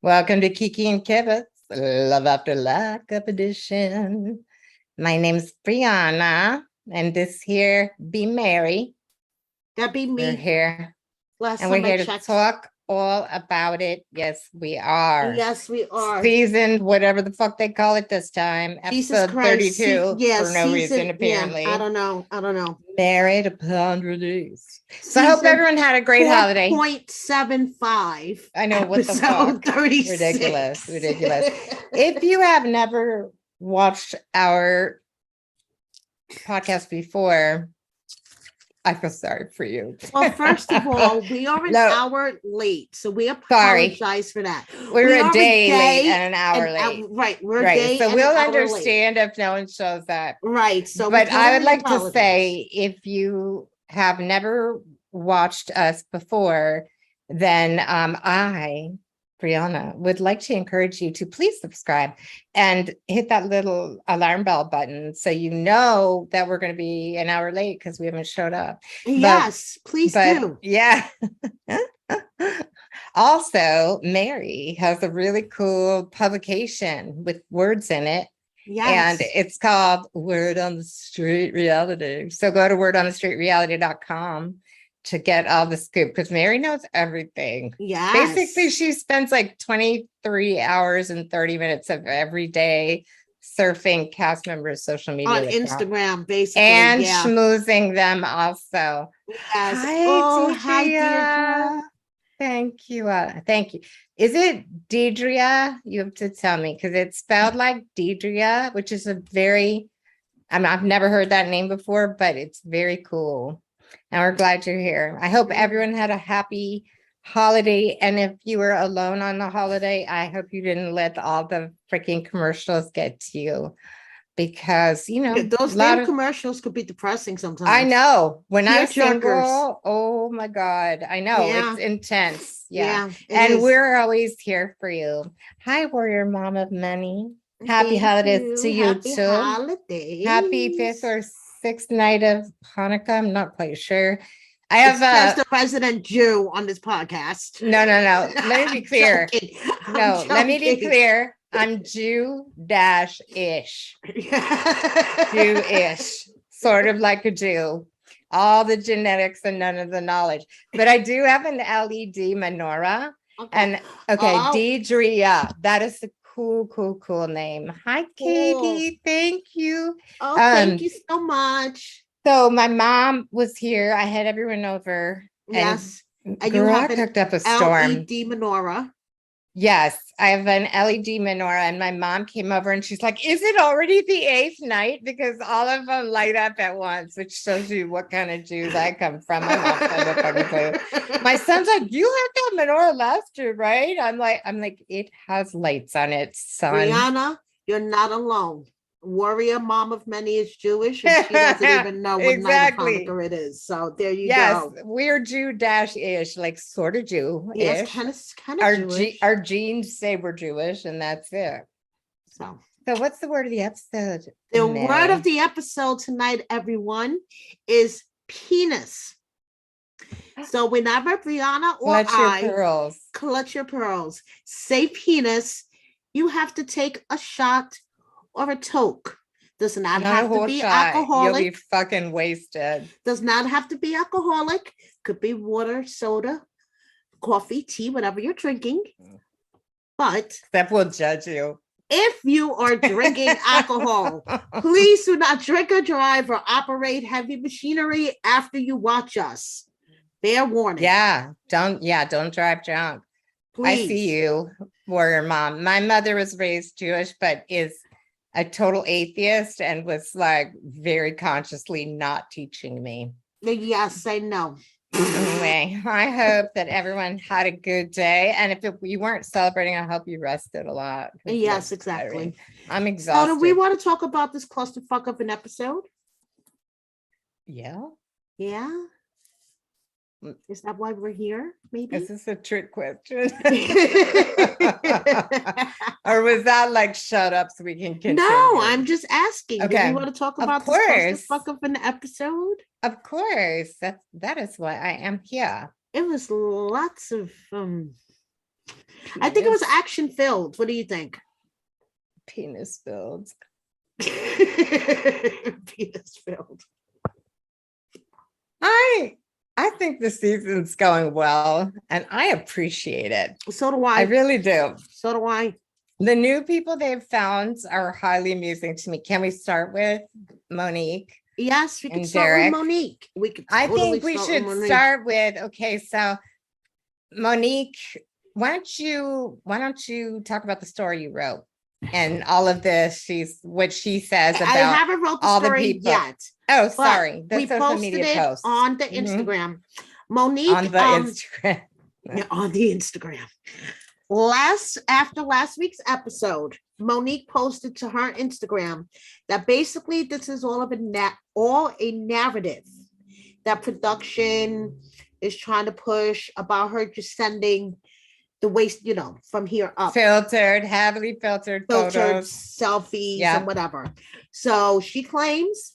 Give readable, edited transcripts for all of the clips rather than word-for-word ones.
Welcome to Kiki and Kevin's Love After Lockup edition. My name's Brianna, and this here be Mary. That be We're me. here, Last and we're time I here to checked. talk all about it. Yes, we are. Yes, we are. Seasoned, whatever the fuck they call it this time. Jesus Episode Christ. 32 Yeah, for no reason, season. apparently. Yeah, I don't know. Married upon release. So I hope everyone had a great holiday. 4.75. I know, what the fuck. 36. Ridiculous. If you have never watched our podcast before, I feel sorry for you. Well, first of all, we are an hour late, so we apologize for that. We're a day late and an hour late. Right, we're a day so and we'll an hour understand if no one shows up. Right. So, but I would like to say, if you have never watched us before, then I, Brianna, would like to encourage you to please subscribe and hit that little alarm bell button so you know that we're going to be an hour late because we haven't showed up. Yes, please do. Yeah. Also, Mary has a really cool publication with words in it. Yes. And it's called Word on the Street Reality. So go to wordonthestreetreality.com to get all the scoop, because Mary knows everything. Yeah. Basically, she spends like 23 hours and 30 minutes of every day surfing cast members' social media on Instagram, basically, and schmoozing them also. Yes. Hi, Deirdre. Thank you. Is it Deidria? You have to tell me, because it's spelled like Deidria, which is a very, I've never heard that name before, but it's very cool. And we're glad you're here. I hope everyone had a happy holiday. And if you were alone on the holiday, I hope you didn't let all the freaking commercials get to you. Because, you know, those damn commercials could be depressing sometimes. I know. When I'm single, oh my God, I know. It's intense. Yeah. And we're always here for you. Hi, Warrior Mom of Many. Happy holidays to you too. Happy 5th or 6th night of Hanukkah. I'm not quite sure. I have the resident Jew on this podcast. No. Let me be clear. Let me be clear. I'm Jew-ish. Jewish, sort of like a Jew. All the genetics and none of the knowledge. But I do have an LED menorah. Okay. And Deidria. That is the cool name. Hi, Katie. Thank you. Oh, thank you so much. So my mom was here. I had everyone over. Yes. And you have cooked up a storm. LED menorah. Yes, I have an LED menorah, and my mom came over and she's like, is it already the 8th night? Because all of them light up at once, which shows you what kind of Jews I come from. My son's like, you had that menorah last year, right? I'm like, it has lights on it, son. Brianna, you're not alone. Warrior Mom of Many is Jewish, and she doesn't even know what night of Hanukkah it is. So there you go. Yes, we're Jew-ish, like sort of Jew. Yes, kind of Jewish. Our genes say we're Jewish, and that's it. So what's the word of the episode? The word of the episode tonight, everyone, is penis. So whenever Brianna or clutch your pearls, say penis, you have to take a shot or a toke. Does not have to be alcoholic. You'll be fucking wasted. Does not have to be alcoholic. Could be water, soda, coffee, tea, whatever you're drinking. But that will judge you. If you are drinking alcohol, please do not drink or drive or operate heavy machinery after you watch us. Fair warning. Don't drive drunk. Please. I see you, Warrior Mom. My mother was raised Jewish, but is a total atheist and was like very consciously not teaching me. Yes, I know. Anyway, I hope that everyone had a good day. And if you weren't celebrating, I hope you rested a lot. Yes, exactly. I'm exhausted. So do we want to talk about this clusterfuck of an episode? Yeah. Yeah. Is that why we're here? Maybe. Is this a trick question? Or was that like shut up so we can continue? No, I'm just asking. Okay. Do you want to talk about this clusterfuck of an episode? Of course. That is why I am here. It was lots of I think it was action filled. What do you think? Penis filled. Penis filled. I think the season's going well, and I appreciate it. So do I. I really do. So do I. The new people they've found are highly amusing to me. Can we start with Monique? Yes, we can start with Monique. We could. I think we should start with, okay, so Monique, why don't you talk about the story you wrote and all of this? What she says about I haven't wrote the story yet. Oh, sorry. We posted it on the Instagram. Monique on the Instagram. On the Instagram. After last week's episode, Monique posted to her Instagram that basically this is all a narrative that production is trying to push about her just sending the waist, from here up. Heavily filtered photos, selfies, and whatever. So she claims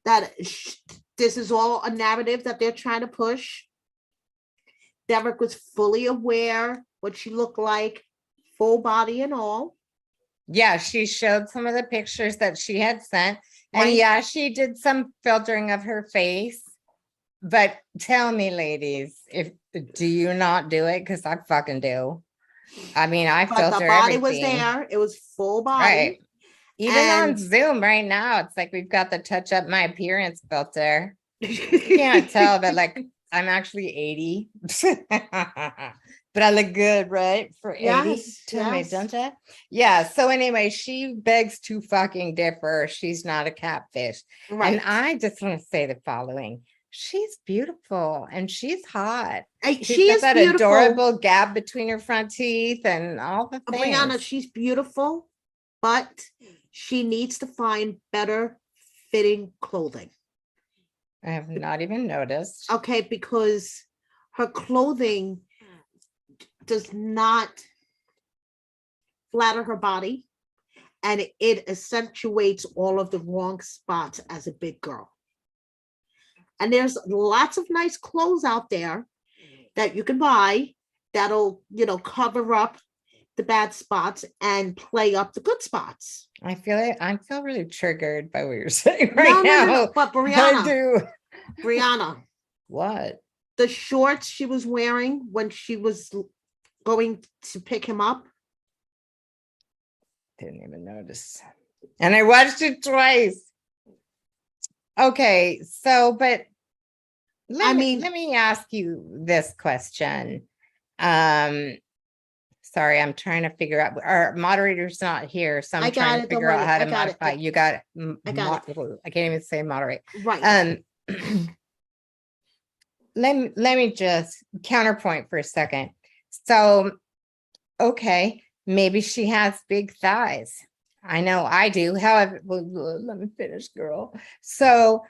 that this is all a narrative that they're trying to push. Derek was fully aware what she looked like, full body and all. Yeah, she showed some of the pictures that she had sent. Right. And yeah, she did some filtering of her face. But tell me, ladies, do you not do it? Because I fucking do. I mean, I filter the body everything. Was there. It was full body. Right. Even on Zoom right now, it's like we've got the touch up my appearance filter. You can't tell that like I'm actually 80. But I look good, right? For 80. Yes, Tell me, don't you? Yeah. So anyway, she begs to fucking differ. She's not a catfish. Right. And I just want to say the following. She's beautiful and she's hot. She is that beautiful. Adorable gap between her front teeth and all the things. Brianna, she's beautiful, but she needs to find better fitting clothing. I have not even noticed. Okay, because her clothing does not flatter her body and it accentuates all of the wrong spots as a big girl. And there's lots of nice clothes out there that you can buy that'll, cover up the bad spots and play up the good spots. I feel really triggered by what you're saying right now. No. But Brianna. What? The shorts she was wearing when she was going to pick him up. Didn't even notice. And I watched it twice. Okay, so but let me ask you this question. Sorry, I'm trying to figure out. Our moderator's not here, so I'm trying to figure out how to modify. You got it. I got it. I can't even say moderate. Right. Let me just counterpoint for a second. So, okay, maybe she has big thighs. I know I do. However, let me finish, girl. So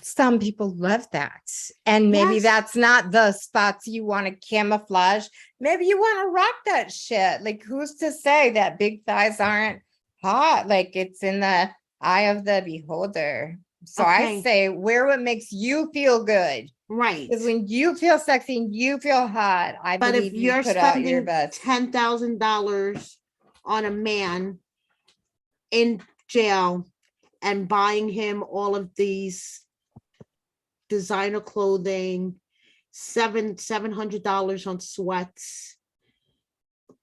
some people love that. And maybe that's not the spots you want to camouflage. Maybe you want to rock that shit. Like, who's to say that big thighs aren't hot? Like, it's in the eye of the beholder. So I say wear what makes you feel good. Right. Because when you feel sexy and you feel hot, I believe if you're spending $10,000 on a man in jail and buying him all of these designer clothing, $700 on sweats,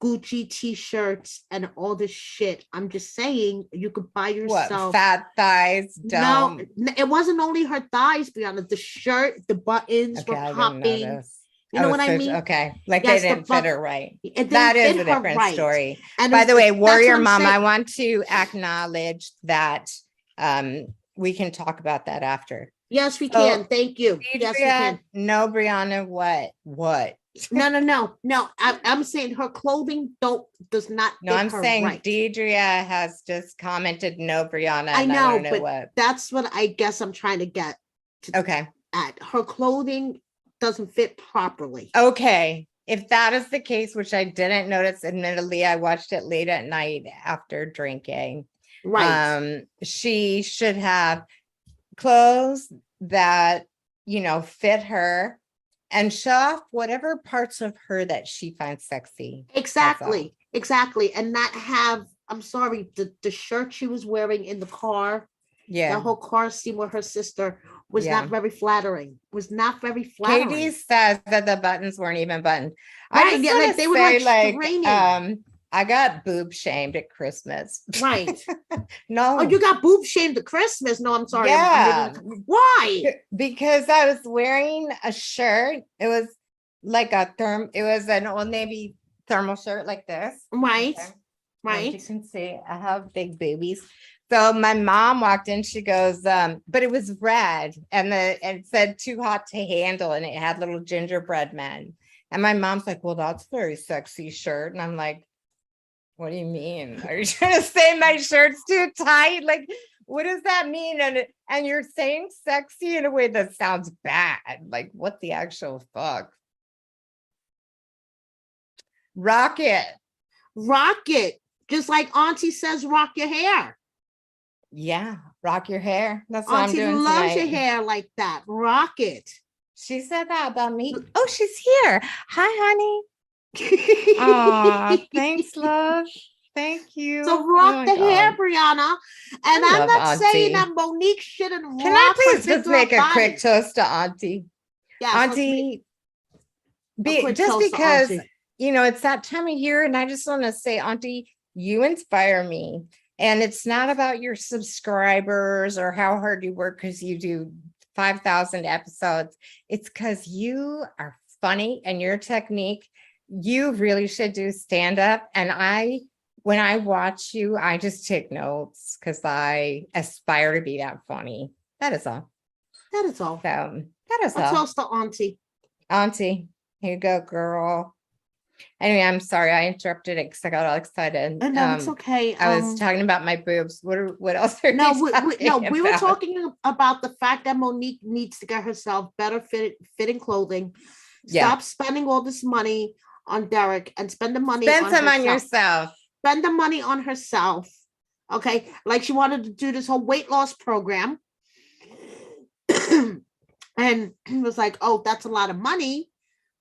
Gucci t-shirts, and all this shit. I'm just saying you could buy yourself fat thighs. No, it wasn't only her thighs, Brianna. The shirt, the buttons were popping. You know what I mean? Okay, like they didn't fit her right. That is a different story. And by the way, Warrior Mom, I want to acknowledge that we can talk about that after. Yes, we can. Thank you. Yes, we can. No, Brianna, what? No. I'm saying her clothing does not. No, I'm saying right. Deidre has just commented, no, Brianna. I know, but that's what I guess I'm trying to get. At her clothing doesn't fit properly. Okay, if that is the case, which I didn't notice, admittedly, I watched it late at night after drinking. Right. She should have clothes that fit her and show off whatever parts of her that she finds sexy. Exactly. And not have, I'm sorry, the shirt she was wearing in the car, the whole car scene with her sister was not very flattering. Katie says that the buttons weren't even buttoned. Right. Yeah, like they were like I got boob shamed at Christmas. Right. No. Oh, you got boob shamed at Christmas? No, I'm sorry. Yeah. Why? Because I was wearing a shirt. It was like it was an Old Navy thermal shirt like this. Right. Okay. Right. As you can see, I have big boobies. So my mom walked in, she goes, but it was red and it said too hot to handle, and it had little gingerbread men. And my mom's like, well, that's a very sexy shirt. And I'm like, what do you mean? Are you trying to say my shirt's too tight? Like, what does that mean? And you're saying sexy in a way that sounds bad. Like, what the actual fuck? Rock it. Rock it. Just like Auntie says, rock your hair. Yeah, rock your hair. That's what Auntie I'm doing loves tonight. your hair like that. Rock it. She said that about me. Oh, she's here. Hi, honey. Aw, thanks, love. Thank you. So rock the hair, Brianna. And I'm not saying that Monique shouldn't rock. Can I please just make a quick toast to Auntie? Yes, Auntie, just because, you know, it's that time of year, and I just want to say, Auntie, you inspire me. And it's not about your subscribers or how hard you work because you do 5,000 episodes. It's because you are funny and your technique, you really should do stand up. And when I watch you, I just take notes because I aspire to be that funny. That is all. That is all. So that is all. Toast to Auntie. Auntie, here you go, girl. Anyway, I'm sorry I interrupted it because I got all excited. No, it's okay. I was talking about my boobs. What else are we were talking about the fact that Monique needs to get herself better fitting clothing. Stop spending all this money on Derek and spend the money on yourself. Spend the money on herself. Okay, like she wanted to do this whole weight loss program, and it was like, oh, that's a lot of money.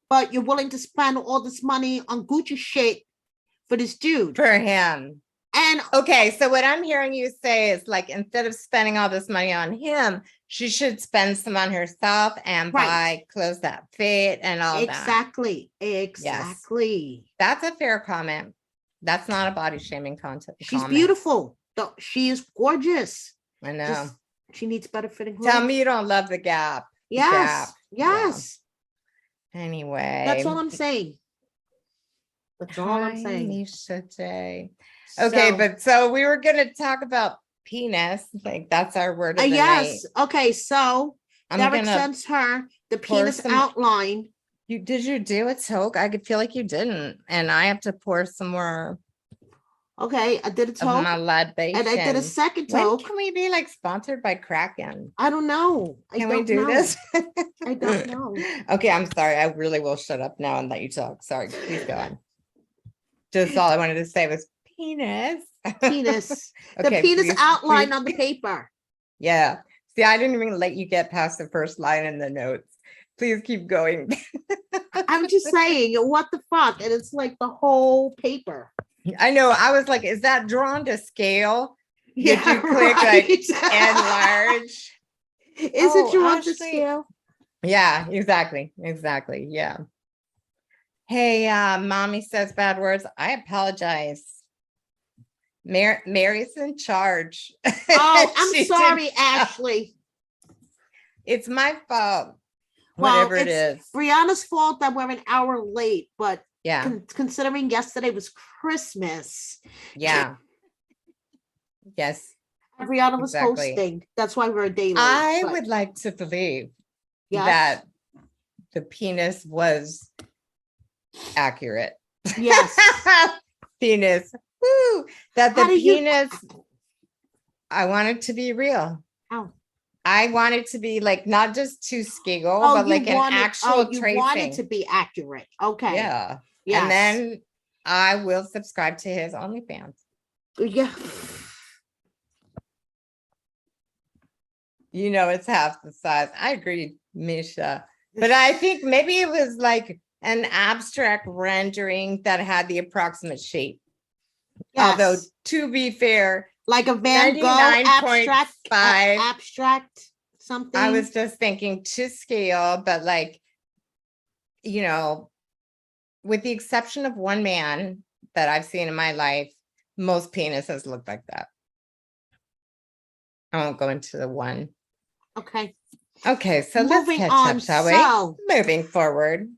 But you're willing to spend all this money on Gucci shit for this dude. For him. And okay, so what I'm hearing you say is like, instead of spending all this money on him, she should spend some on herself and buy clothes that fit and all that. Exactly. Yes. That's a fair comment. That's not a body shaming content. She's beautiful. She is gorgeous. I know. She needs better fitting clothes. Tell me you don't love the Gap. Yes. Yes. Yeah. Anyway, that's all I'm saying. That's all I'm saying. Misha J. Okay, but so we were gonna talk about penis. Like that's our word of the night. Okay, so Derek sends her the penis outline. Did you do a toke? I could feel like you didn't, and I have to pour some more. Okay, I did a toke. My libation. And I did a second toke. When can we be like sponsored by Kraken? I don't know. Can we do this? I don't know. Okay, I'm sorry. I really will shut up now and let you talk. Sorry, please go on. Just all I wanted to say was penis. Penis. Okay, the penis outline on the paper. Yeah. See, I didn't even let you get past the first line in the notes. Please keep going. I'm just saying, what the fuck? And it's like the whole paper. I know. I was like, is that drawn to scale? Did you click like enlarge? Is it drawn to scale? Yeah, exactly. Exactly. Yeah. Hey, mommy says bad words. I apologize. Mary's in charge. Oh, I'm sorry, Ashley. It's my fault. Whatever it is. Brianna's fault that we're an hour late, but yeah, considering yesterday was Christmas. Yeah. Yes. Brianna was hosting. That's why we're a day late. I would like to believe that the penis was accurate. Yes. Penis. Woo! That the penis, I want it to be real. How? I want it to be like not just to skiggle, but like an actual tracing. You want it to be accurate. Okay. Yeah. Yes. And then I will subscribe to his OnlyFans. Yeah. You know, it's half the size. I agree, Misha. But I think maybe it was like an abstract rendering that had the approximate shape. Yes. Although, to be fair, like a Van Gogh abstract something. I was just thinking to scale, but like, you know, with the exception of one man that I've seen in my life, most penises look like that. I won't go into the one. Okay. Okay, so let's catch up, shall we? Moving forward.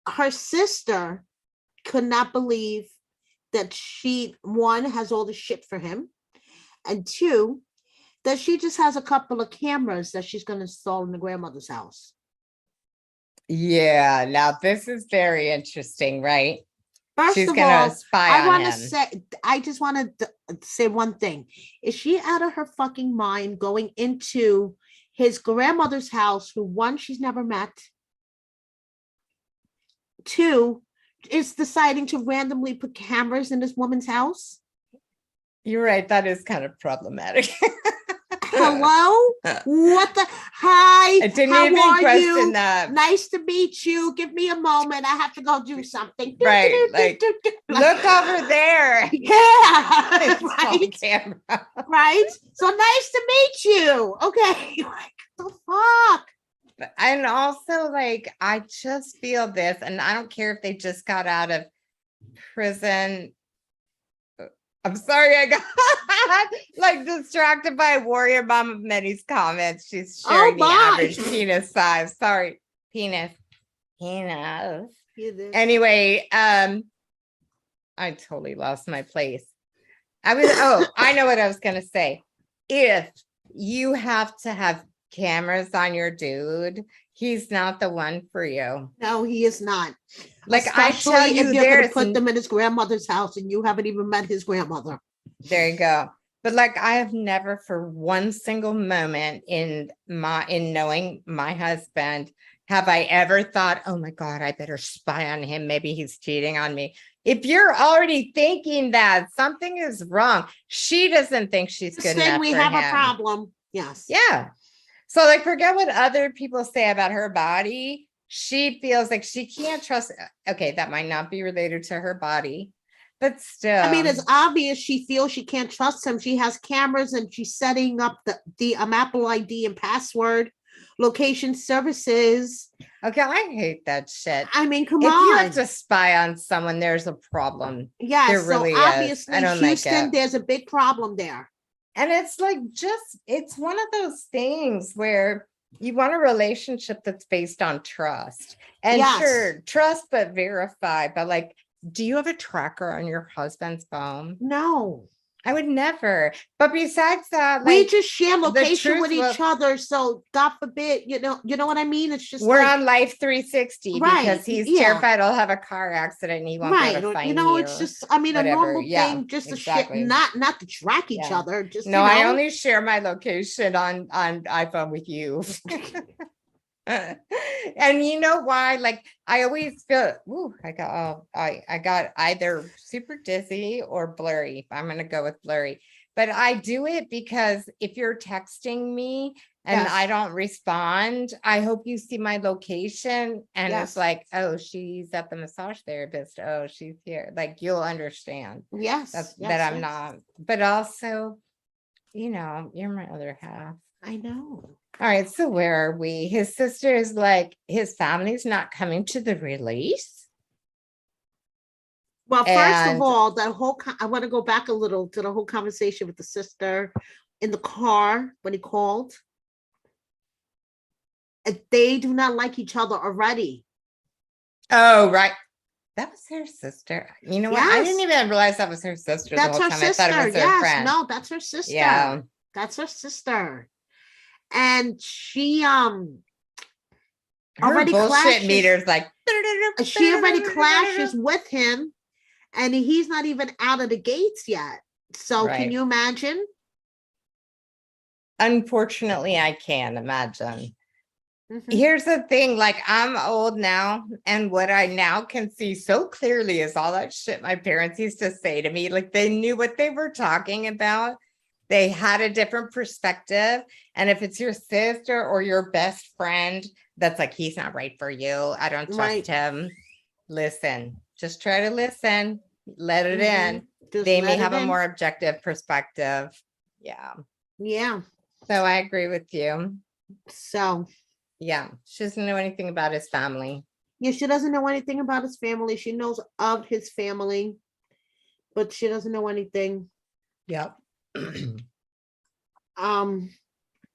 Her sister could not believe that she, one, has all the shit for him, and two, that she just has a couple of cameras that she's going to install in the grandmother's house. Yeah, now this is very interesting, right? First of all, I just want to say one thing. Is she out of her fucking mind going into his grandmother's house, who, one, she's never met, two, is deciding to randomly put cameras in this woman's house? You're right. That is kind of problematic. Hello? What the? Hi. I didn't how even are question you? That. Nice to meet you. Give me a moment. I have to go do something. Right. Like, look over there. Yeah. Right. Camera. Right. So nice to meet you. Okay. Like, the fuck? And also, like, I just feel this, and I don't care if they just got out of prison. I'm sorry, I got like distracted by Warrior Mom of Many's comments. She's sharing the average penis size. Sorry, penis. Anyway, I totally lost my place. I know what I was gonna say. If you have to have cameras on your dude, he's not the one for you. No, he is not. Like, especially I tell you, if you're going to put them in his grandmother's house and you haven't even met his grandmother. There you go. But like, I have never for one single moment in knowing my husband, have I ever thought, oh my God, I better spy on him. Maybe he's cheating on me. If you're already thinking that, something is wrong. She doesn't think she's good enough for him. We have a problem. Yes. Yeah. So like, forget what other people say about her body. She feels like she can't trust. Okay, that might not be related to her body, but still. I mean, it's obvious she feels she can't trust him. She has cameras and she's setting up the Apple ID and password, location services. Okay, I hate that shit. I mean, come on. If you have to spy on someone, there's a problem. Yeah, there really so obviously, is. Houston, there's a big problem there. And it's like, it's one of those things where you want a relationship that's based on trust. And sure, trust, but verify. But like, do you have a tracker on your husband's phone? No. I would never. But besides that, like, we just share location with each other. So God forbid, you know what I mean? It's just we're like, on Life 360 because he's terrified I'll have a car accident and he won't be able to find me. It's just, I mean, whatever. A normal thing, just exactly. To shit, not to track each other. Just I only share my location on iPhone with you. And you know why? Like, I always feel, I got either super dizzy or blurry. I'm gonna go with blurry, but I do it because if you're texting me and I don't respond, I hope you see my location and it's like, oh, she's at the massage therapist. Oh, she's here. Like, you'll understand. That I'm not. But also, you're my other half. I know. All right, so where are we? His sister is like, his family's not coming to the release. Well, first of all, I want to go back a little to the whole conversation with the sister in the car when he called. They do not like each other already. Oh, right. That was her sister. You know what? I didn't even realize that was her sister. That's the whole her time. sister. I thought it was her friend. No, that's her sister. Yeah. That's her sister. And she already bullshit clashes. Meter's like she already clashes with him, and he's not even out of the gates yet. So can you imagine? Unfortunately, I can imagine. Mm-hmm. Here's the thing, like, I'm old now, and what I now can see so clearly is all that shit my parents used to say to me. Like, they knew what they were talking about. They had a different perspective. And if it's your sister or your best friend, that's like, he's not right for you. I don't trust him. Listen, just try to listen, let it in. They may have a more objective perspective. Yeah. Yeah. So I agree with you. So. Yeah. She doesn't know anything about his family. Yeah, she doesn't know anything about his family. She knows of his family, but she doesn't know anything. Yep. Oh,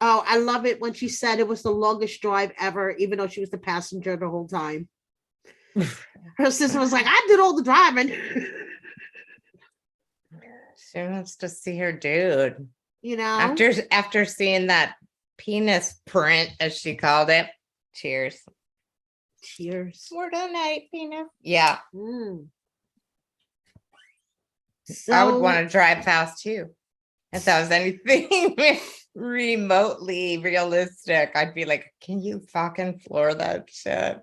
I love it when she said it was the longest drive ever, even though she was the passenger the whole time. Her sister was like, I did all the driving. She wants to see her dude. You know, after seeing that penis print, as she called it. Cheers. For the night, penis. Yeah. So, I would want to drive fast too. If that was anything remotely realistic, I'd be like, can you fucking floor that shit?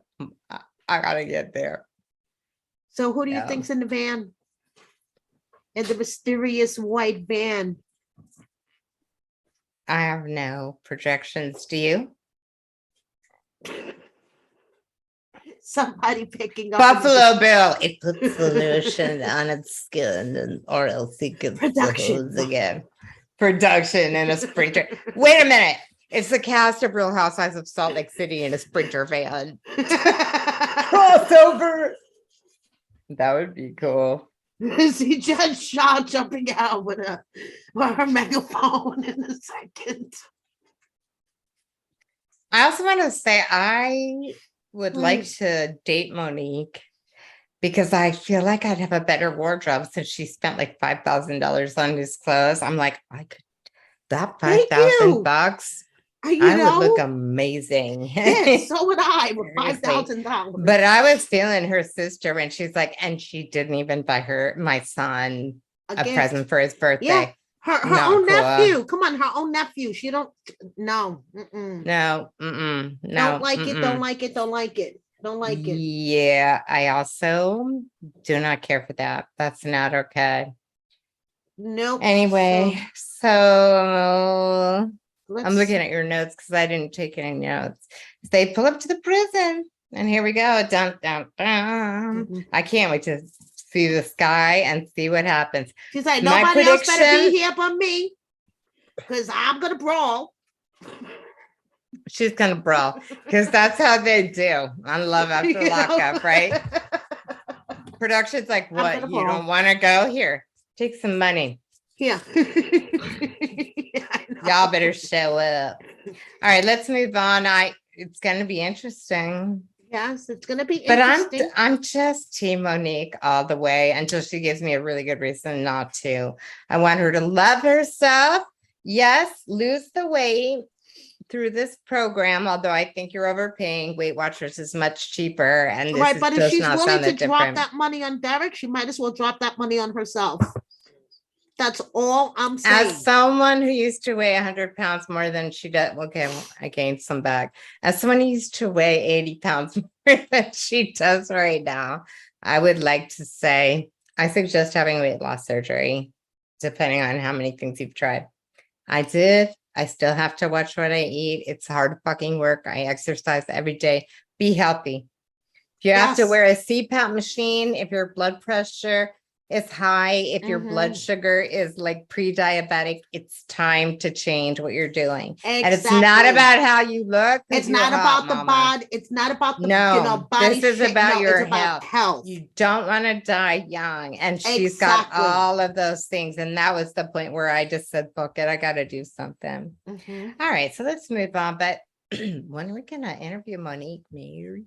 I gotta get there. So who do you think's in the van? In the mysterious white van? I have no projections. Do you? Somebody picking up Buffalo Bill. It puts the lotion on its skin, or else it gets the hose again. Production in a Sprinter. Wait a minute. It's the cast of Real Housewives of Salt Lake City in a Sprinter van. Crossover. That would be cool. See Judge Shaw jumping out with her megaphone in a second. I also want to say I would like to date Monique because I feel like I'd have a better wardrobe since she spent like $5,000 on his clothes. I'm like, I could that $5,000. I would look amazing. Yeah, so would I with $5,000. But I was feeling her sister when she's like, and she didn't even buy my son a present for his birthday. Yeah. Her own nephew. Come on, her own nephew. She don't. No. No. No. Don't like it. Don't like it. Don't like it. Don't like it. Yeah. I also do not care for that. That's not okay. Nope. Anyway, so I'm looking at your notes because I didn't take any notes. They pull up to the prison, and here we go. Dun, dun, dun. I can't wait to see the sky and see what happens. She's like, nobody else better be here but me, because I'm gonna brawl. She's gonna brawl because that's how they do on Love After Lockup, right? Production's like, what? You don't want to go? Here, take some money. Yeah. Y'all better show up. All right, let's move on. It's gonna be interesting. Yes, it's gonna be interesting. But I'm just Team Monique all the way until she gives me a really good reason not to. I want her to love herself. Yes, lose the weight through this program, although I think you're overpaying. Weight Watchers is much cheaper. And this right, but if she's willing to drop that money on Derek, she might as well drop that money on herself. That's all I'm saying. As someone who used to weigh 100 pounds more than she does, okay, I gained some back. As someone who used to weigh 80 pounds more than she does right now, I would like to say, I suggest having weight loss surgery, depending on how many things you've tried. I did. I still have to watch what I eat. It's hard fucking work. I exercise every day. Be healthy. If you have to wear a CPAP machine, if your blood pressure is high, if your blood sugar is like pre-diabetic, it's time to change what you're doing. Exactly. And it's not about how you look. It's not about the body. It's not about the body. This is about your health. You don't want to die young. And she's got all of those things. And that was the point where I just said, fuck it, I got to do something. All right, so let's move on. But when are we going to interview Monique, Mary?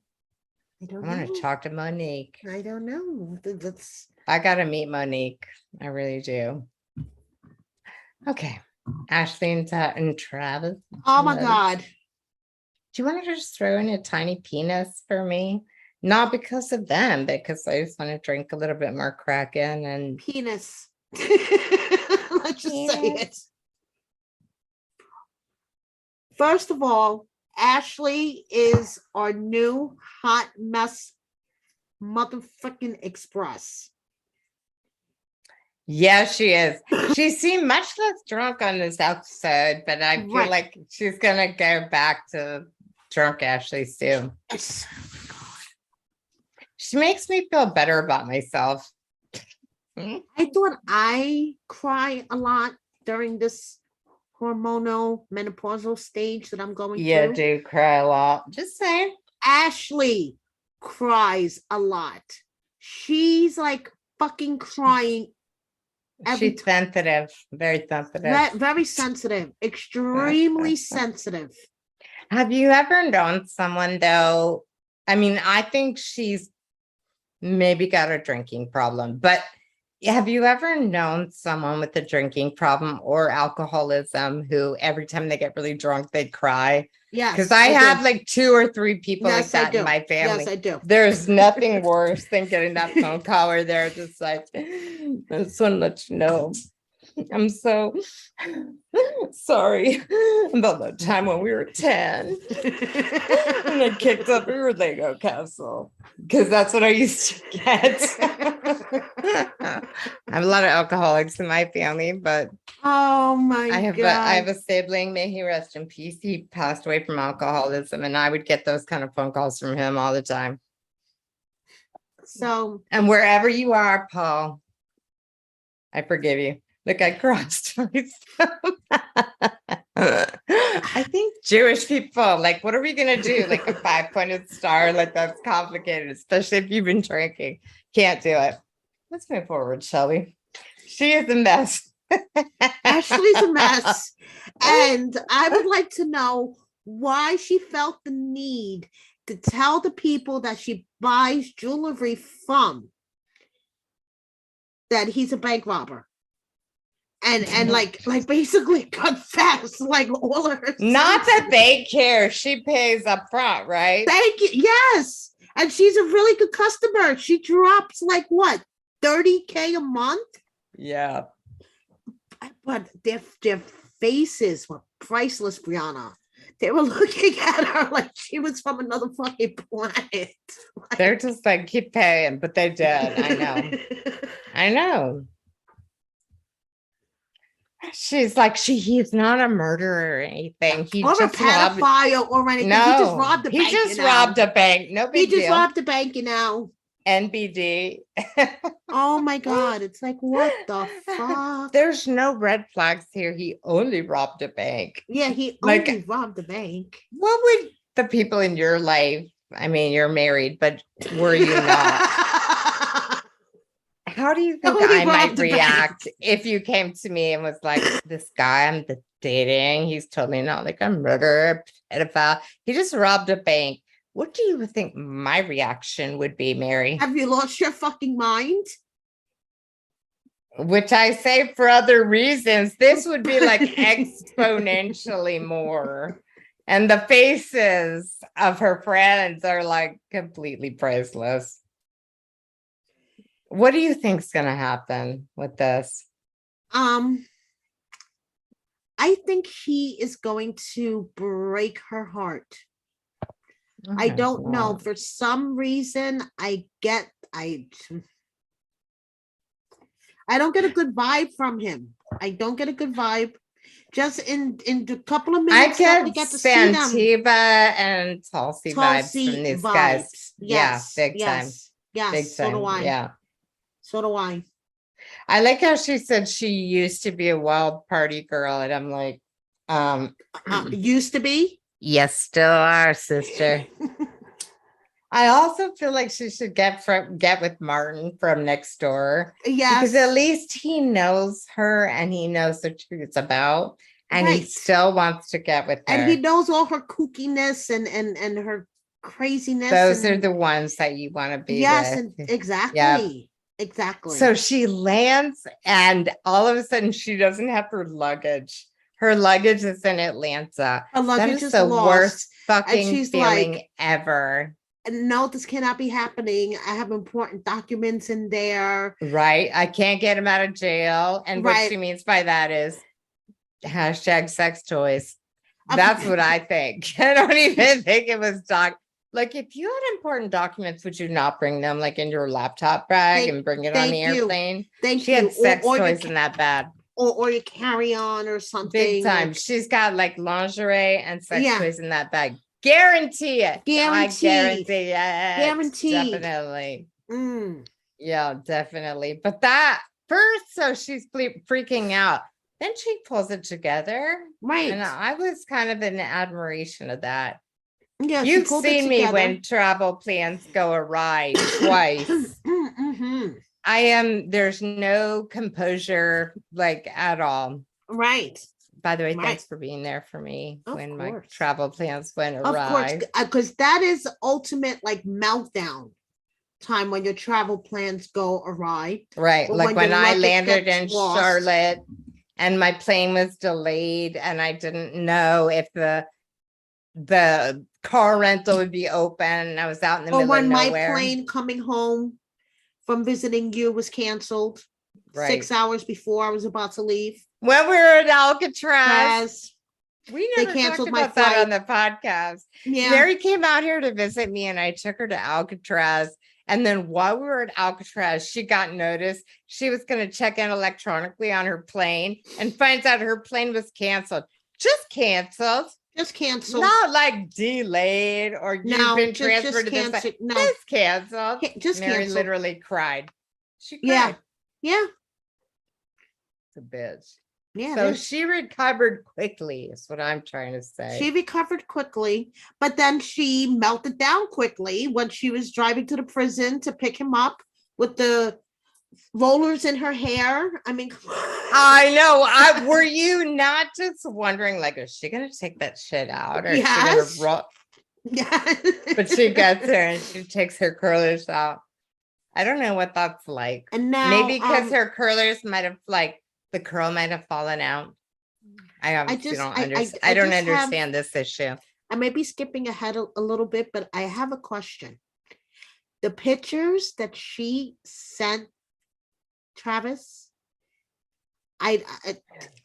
I want to talk to Monique. I don't know. I got to meet Monique. I really do. Okay. Ashley and Travis. Oh my God. Do you want to just throw in a tiny penis for me? Not because of them, because I just want to drink a little bit more Kraken and penis. Let's just say it. First of all, Ashley is our new hot mess motherfucking express. Yeah, she is. She seemed much less drunk on this episode, but I feel like she's gonna go back to drunk Ashley soon. Yes. She makes me feel better about myself. I thought I cry a lot during this hormonal menopausal stage that I'm going through. Yeah, do cry a lot. Just saying. Ashley cries a lot. She's like fucking crying. She's sensitive, very sensitive. Very sensitive, extremely sensitive. Have you ever known someone though? I mean, I think she's maybe got a drinking problem, but have you ever known someone with a drinking problem or alcoholism who every time they get really drunk, they'd cry? Yes. Because I have like 2 or 3 people like that in my family. Yes, I do. There's nothing worse than getting that phone call where they're just like, I just want to let you know, I'm so sorry about the time when we were 10 and I kicked up your Lego castle, because that's what I used to get. I have a lot of alcoholics in my family, but oh my God. I have a sibling, may he rest in peace. He passed away from alcoholism, and I would get those kind of phone calls from him all the time. So, and wherever you are, Paul, I forgive you. Look, I crossed myself. I think Jewish people, like, what are we going to do? Like a 5-pointed star? Like, that's complicated, especially if you've been drinking. Can't do it. Let's move forward, shall we? She is a mess. Ashley's a mess. And I would like to know why she felt the need to tell the people that she buys jewelry from that he's a bank robber. And like basically confess like all of her not the bank care, she pays up front, right? Thank you. Yes. And she's a really good customer. She drops like what, 30K a month? Yeah. But their faces were priceless, Brianna. They were looking at her like she was from another fucking planet. They're just like, keep paying, but they did. I know. I know. She's like, he's not a murderer or anything. He or just a pedophile or anything. No, he just robbed a bank. He just robbed a bank. No big deal. He just robbed a bank, you know. NBD. Oh my God. It's like, what the fuck? There's no red flags here. He only robbed a bank. Yeah, he only robbed a bank. What would the people in your life, I mean, you're married, but were you not? How do you think I might react if you came to me and was like, this guy I'm dating, he's totally not like a murderer, pedophile. He just robbed a bank. What do you think my reaction would be, Mary? Have you lost your fucking mind? Which I say for other reasons. This would be like exponentially more. And the faces of her friends are like completely priceless. What do you think's going to happen with this? I think he is going to break her heart. I don't know. For some reason, I don't get a good vibe from him. I don't get a good vibe. Just in a couple of minutes, I get Santiva and Tulsi vibes from these guys. Yes, yeah, big time. Yes, big time. So do I. Yeah. So do I. I like how she said she used to be a wild party girl, and I'm like, used to be? Yes, still are, sister. I also feel like she should get with Martin from next door. Yes. Because at least he knows her and he knows the truth it's about. And he still wants to get with her. And he knows all her kookiness and her craziness. Those are the ones that you want to be with. Yes, exactly. Yep. Exactly. So she lands and all of a sudden she doesn't have her luggage. Her luggage is in Atlanta. Her luggage is the lost. Worst fucking feeling ever. No, this cannot be happening. I have important documents in there. Right. I can't get him out of jail. And what she means by that is # sex toys. That's what I think. I don't even think it was Like, if you had important documents, would you not bring them like in your laptop bag and bring it on the airplane? She had sex toys in that bag. Or your carry-on or something. Big time. She's got like lingerie and sex toys in that bag. Guarantee it. I guarantee it. Guaranteed. Definitely. Yeah, definitely. But that first, so she's freaking out. Then she pulls it together. Right. And I was kind of in admiration of that. Yeah, you've seen me when travel plans go awry twice. There's no composure like at all. Right. By the way, thanks for being there for me when my travel plans went awry. Of course, because that is ultimate like meltdown time when your travel plans go awry. Right. Like when I landed in Charlotte and my plane was delayed and I didn't know if the car rental would be open and I was out in the middle of nowhere. Or when my plane coming home from visiting you was canceled 6 hours before I was about to leave. When we were at Alcatraz. We never canceled talked about that on the podcast. Yeah. Mary came out here to visit me and I took her to Alcatraz. And then while we were at Alcatraz, she got notice she was going to check in electronically on her plane and finds out her plane was canceled. Just canceled. Just canceled. Not like delayed or you've been transferred to this side. No. Just canceled. Just Mary canceled. literally cried. She cried. Yeah. It's a bitch. Yeah. So she recovered quickly, is what I'm trying to say. She recovered quickly, but then she melted down quickly when she was driving to the prison to pick him up with the rollers in her hair. I mean, I know. Were you not just wondering, like, is she gonna take that shit out, or is she gonna roll? Yeah. But she gets there and she takes her curlers out. I don't know what that's like. And now maybe because her curlers might have the curl might have fallen out. I don't understand this issue. I may be skipping ahead a little bit, but I have a question. The pictures that she sent Travis, I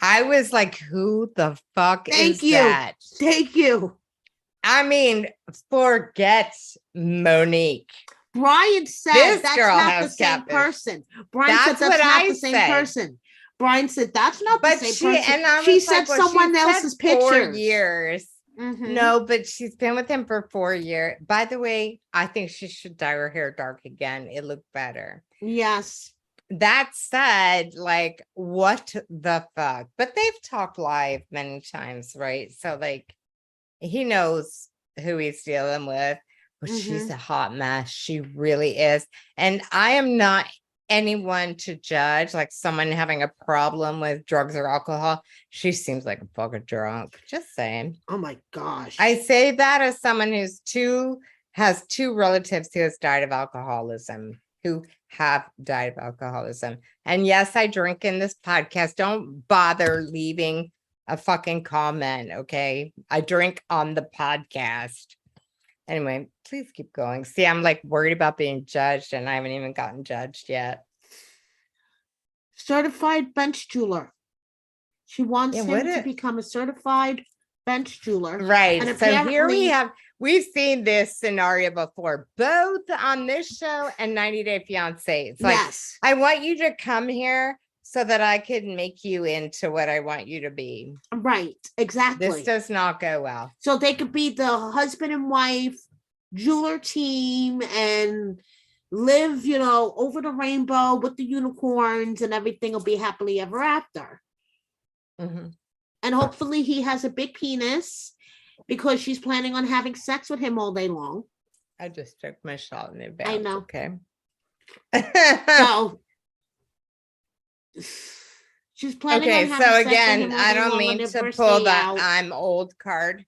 was like, who the fuck is that? Thank you. I mean, forget Monique. Brian said that's not the same person. Brian said that's not the same person. Brian said that's not the same person. And she said someone else's picture. 4 years. No, but she's been with him for 4 years. By the way, I think she should dye her hair dark again. It looked better. Yes. That said, like, what the fuck? But they've talked live many times, right? So, like, he knows who he's dealing with. But she's a hot mess. She really is. And I am not anyone to judge, like someone having a problem with drugs or alcohol. She seems like a fucking drunk. Just saying. Oh my gosh. I say that as someone has two relatives who has died of alcoholism, And yes, I drink in this podcast. Don't bother leaving a fucking comment, okay? I drink on the podcast. Anyway, please keep going. See, I'm like worried about being judged and I haven't even gotten judged yet. Certified bench jeweler. She wants him to become a certified bench jeweler. Right. And so here we've seen this scenario before, both on this show and 90 Day Fiancé. It's like, I want you to come here so that I can make you into what I want you to be. Right, exactly. This does not go well. So they could be the husband and wife jeweler team and live, over the rainbow with the unicorns and everything will be happily ever after. And hopefully he has a big penis because she's planning on having sex with him all day long. I just took my shot in advance. I know. Okay. So she's planning on having so sex again, with him I don't mean to pull that I'm old card,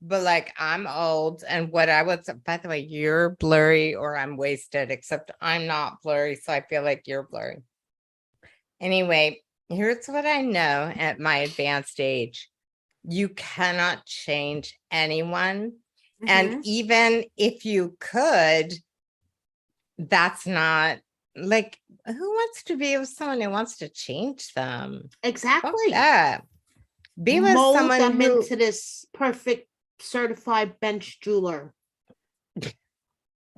but like I'm old, and what I was, by the way, you're blurry or I'm wasted, except I'm not blurry, so I feel like you're blurry. Anyway, here's what I know at my advanced age. You cannot change anyone. And even if you could, that's not like, who wants to be with someone who wants to change them? Exactly. Yeah. Be with someone them into this perfect certified bench jeweler.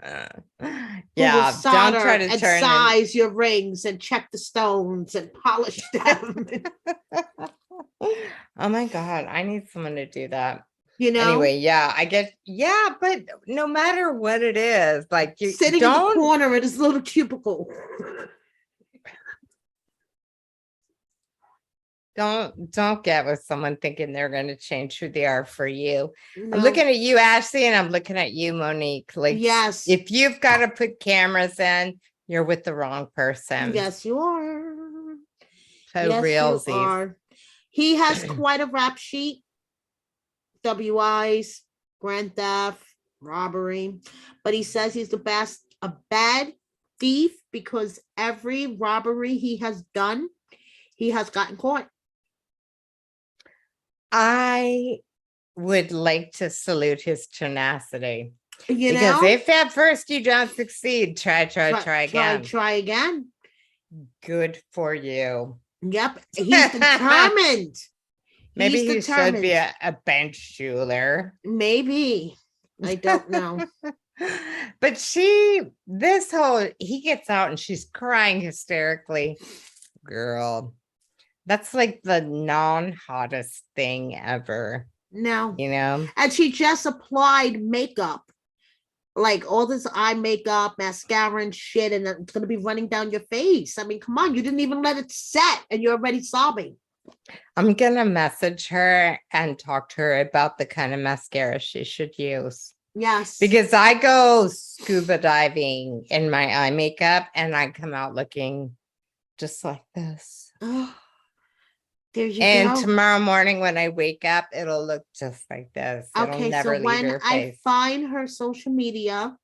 Yeah, don't try to and turn size your rings and check the stones and polish them. Oh my God, I need someone to do that. You know? Anyway, yeah, but no matter what it is, like you sitting in the corner in his little cubicle. Don't get with someone thinking they're going to change who they are for you. No. I'm looking at you, Ashley, and I'm looking at you, Monique. Like, yes, if you've got to put cameras in, you're with the wrong person. Yes, you are. So yes, realsies. you are. He has quite a rap sheet. WIs, grand theft, robbery, but he says he's a bad thief because every robbery he has done, he has gotten caught. I would like to salute his tenacity. Because if at first you don't succeed, try again. Try again. Good for you. Yep. He's determined. Maybe he should be a bench jeweler. Maybe. I don't know. But he gets out and she's crying hysterically. Girl, that's like the non-hottest thing ever. No. And she just applied makeup. Like all this eye makeup, mascara and shit, and it's going to be running down your face. I mean, come on. You didn't even let it set and you're already sobbing. I'm going to message her and talk to her about the kind of mascara she should use. Yes. Because I go scuba diving in my eye makeup and I come out looking just like this. Oh, there you go. And tomorrow morning when I wake up, it'll look just like this. Okay, so when I find her social media,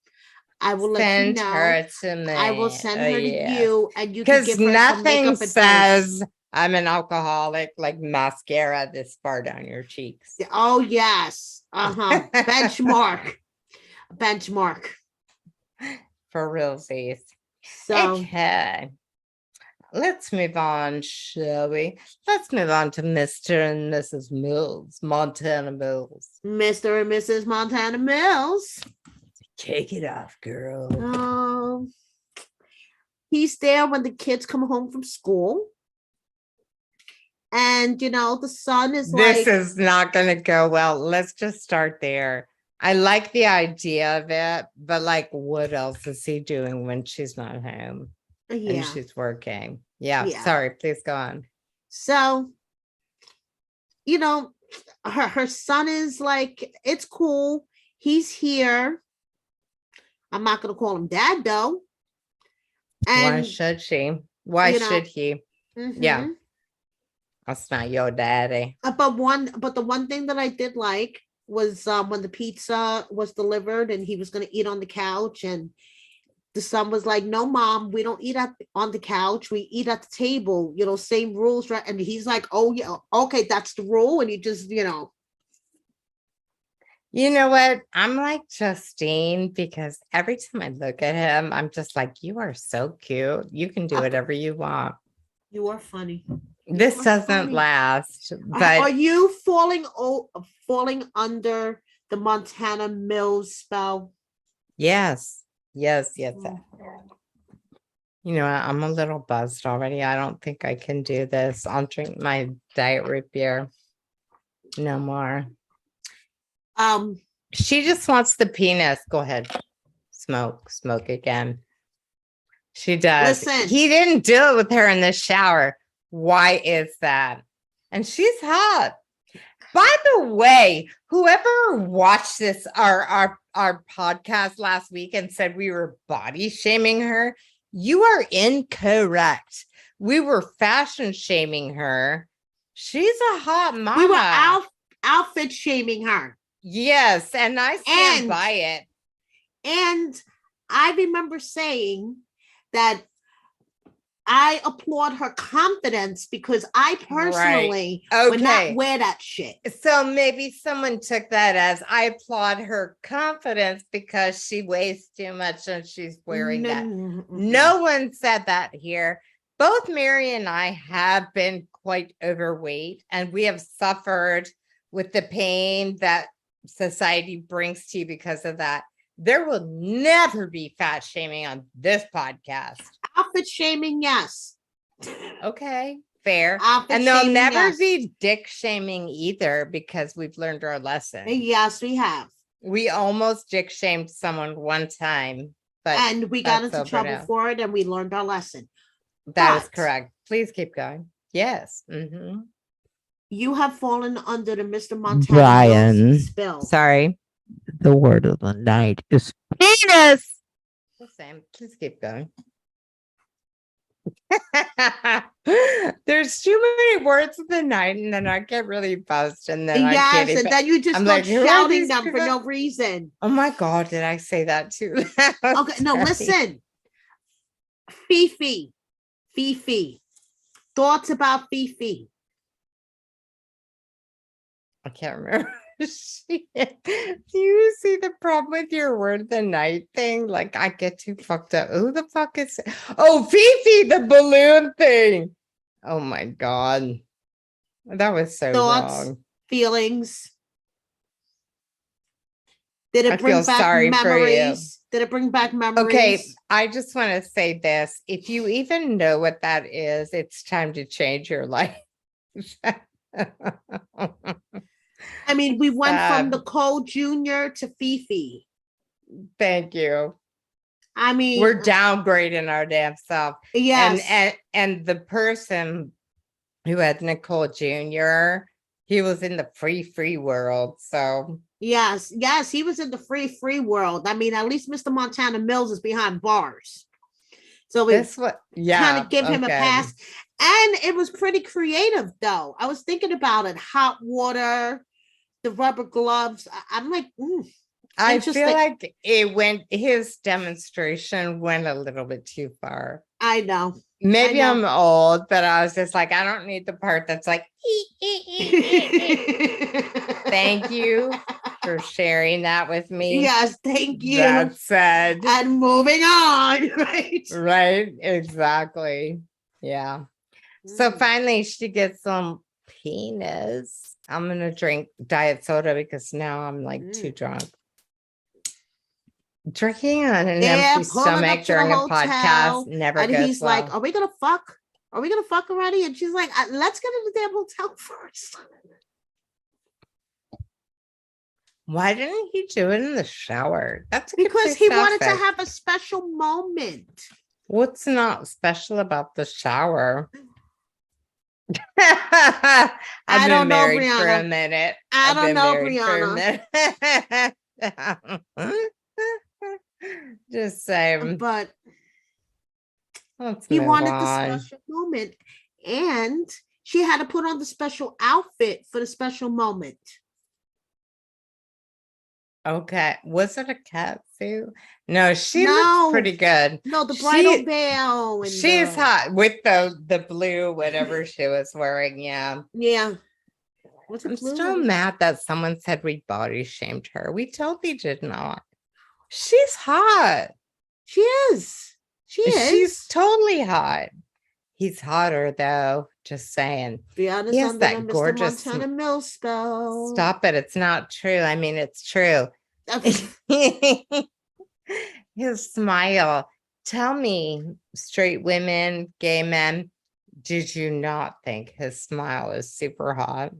I will let you know. Her to me. I will send her to you, and you can give her nothing says I'm an alcoholic like mascara this far down your cheeks. Oh yes, benchmark for realsies. So okay, let's move on, shall we? Let's move on to Mr. and Mrs. Mills, Montana Mills. Mr. and Mrs. Montana Mills. Take it off, girl. He's there when the kids come home from school. And, the son is this is not going to go well. Let's just start there. I like the idea of it, but like, what else is he doing when she's not home? Yeah. And she's working. Yeah. Sorry, please go on. So, her son is like, it's cool. He's here. I'm not going to call him dad, though. And why should she? Why should he? Mm-hmm. Yeah. That's not your daddy. But the one thing that I did like was when the pizza was delivered and he was going to eat on the couch, and the son was like, "No, Mom, we don't eat on the couch. We eat at the table. Same rules, right?" And he's like, "Oh yeah, okay, that's the rule." And he just, You know what? I'm like Justine, because every time I look at him, I'm just like, you are so cute. You can do whatever you want. You are funny. This doesn't last. But are you falling under the Montana Mills spell? Yes. I'm a little buzzed already. I don't think I can do this. I'll drink my diet root beer. No more. She just wants the penis. Go ahead. Smoke again. She does. Listen. He didn't do it with her in the shower. Why is that? And she's hot. By the way, whoever watched this, our podcast last week and said we were body shaming her, you are incorrect. We were fashion shaming her. She's a hot mama. We were outfit shaming her. Yes, and I stand by it. And I remember saying that I applaud her confidence because I personally would not wear that shit. So maybe someone took that as I applaud her confidence because she weighs too much and she's wearing that. No one said that here. Both Mary and I have been quite overweight, and we have suffered with the pain that society brings to you because of that. There will never be fat shaming on this podcast. Outfit shaming, yes. Okay, fair. Outfit and there'll shaming, never yes. be dick shaming either because we've learned our lesson. Yes, we have. We almost dick shamed someone one time, but and we got into trouble for it and we learned our lesson. That is correct. Please keep going. Yes. You have fallen under the Mr. Montana spell. Sorry. The word of the night is penis. Sam, please keep going. There's too many words of the night, and then I get really buzzed, and then then you just start shouting them for no reason. Oh my god, did I say that too? Okay, no, listen. Fifi. Thoughts about Fifi? I can't remember. Do you see the problem with your word of the night thing? Like, I get too fucked up. Who the fuck is it? Oh, Fifi, the balloon thing. Oh my god. That was so wrong. Feelings. Did it bring back memories? Did it bring back memories? Okay, I just want to say this. If you even know what that is, it's time to change your life. I mean, we went from Nicole Jr. to Fifi. Thank you. I mean, we're downgrading our damn self. Yes. And the person who had Nicole Jr., he was in the free world. So yes, he was in the free world. I mean, at least Mr. Montana Mills is behind bars. So we kind of give him a pass. And it was pretty creative, though. I was thinking about it. Hot water, the rubber gloves. I'm like, I feel like his demonstration went a little bit too far. I know. Maybe I'm old, but I was just like, I don't need the part that's like, thank you for sharing that with me. Yes, thank you. That said. And moving on, right? Right, exactly. Yeah. So finally she gets some penis. I'm going to drink diet soda because now I'm like too drunk. Drinking on an empty stomach during a podcast never goes well. And he's like, are we going to fuck? Are we going to fuck already? And she's like, let's get to the damn hotel first. Why didn't he do it in the shower? That's because he wanted to have a special moment. What's not special about the shower? I've been married for a minute. I don't know, Brianna. Just saying. But he wanted the special moment, and she had to put on the special outfit for the special moment. Okay. Was it a cat suit? No, she looks pretty good. No, the bridal veil. She's hot with the blue, whatever she was wearing. Yeah. Yeah. I'm still mad that someone said we body shamed her. We totally did not. She's hot. She is. She's totally hot. He's hotter though. Just saying. Be honest, he has that gorgeous Montana Mills spell. Stop it. It's not true. I mean, it's true. His smile. Tell me, straight women, gay men, did you not think his smile is super hot?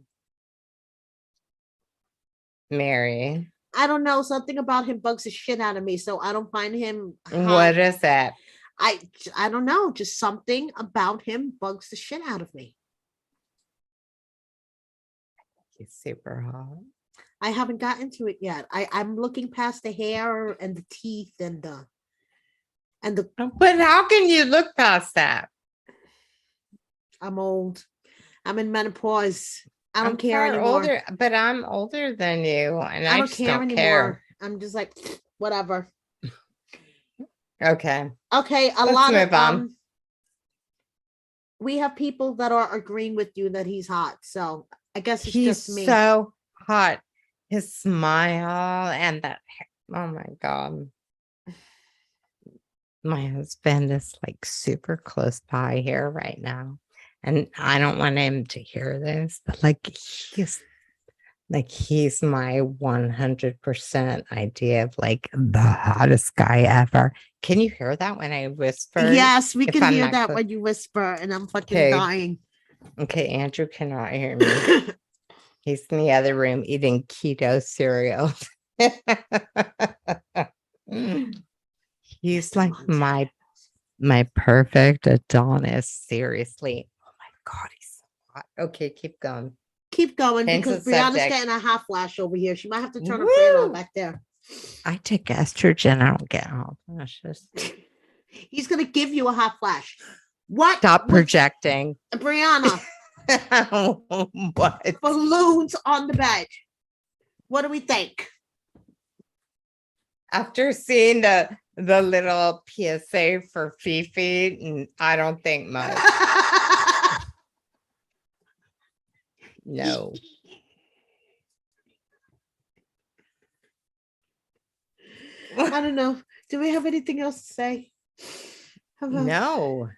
Mary. I don't know. Something about him bugs the shit out of me. So I don't find him hot. What is that? I don't know. Just something about him bugs the shit out of me. He's super hot. I haven't gotten to it yet. I'm looking past the hair and the teeth and the. But how can you look past that? I'm old. I'm in menopause. I don't care anymore. Older, but I'm older than you, and I don't care anymore. I'm just like whatever. Okay. Okay. Let's move on. We have people that are agreeing with you that he's hot, so I guess it's just me. So hot. His smile and that hair. Oh my god. My husband is like super close by here right now. And I don't want him to hear this, but like he's Like he's my 100% idea of like the hottest guy ever. Can you hear that when I whisper? Yes, we if can I'm hear not that close? when you whisper, and I'm fucking Okay. dying. Okay, Andrew cannot hear me. He's in the other room eating keto cereal. He's like my perfect Adonis. Seriously. Oh my God, he's so hot. Okay, keep going. Keep going Change because the Brianna's subject. getting a hot flash over here. She might have to turn her fan on Woo! back there. I take estrogen. I don't get hot flashes. He's gonna give you a hot flash. What? Stop projecting. Brianna, What? balloons on the bed. What do we think? After seeing the little PSA for Fifi, I don't think much. No. I don't know. Do we have anything else to say? No,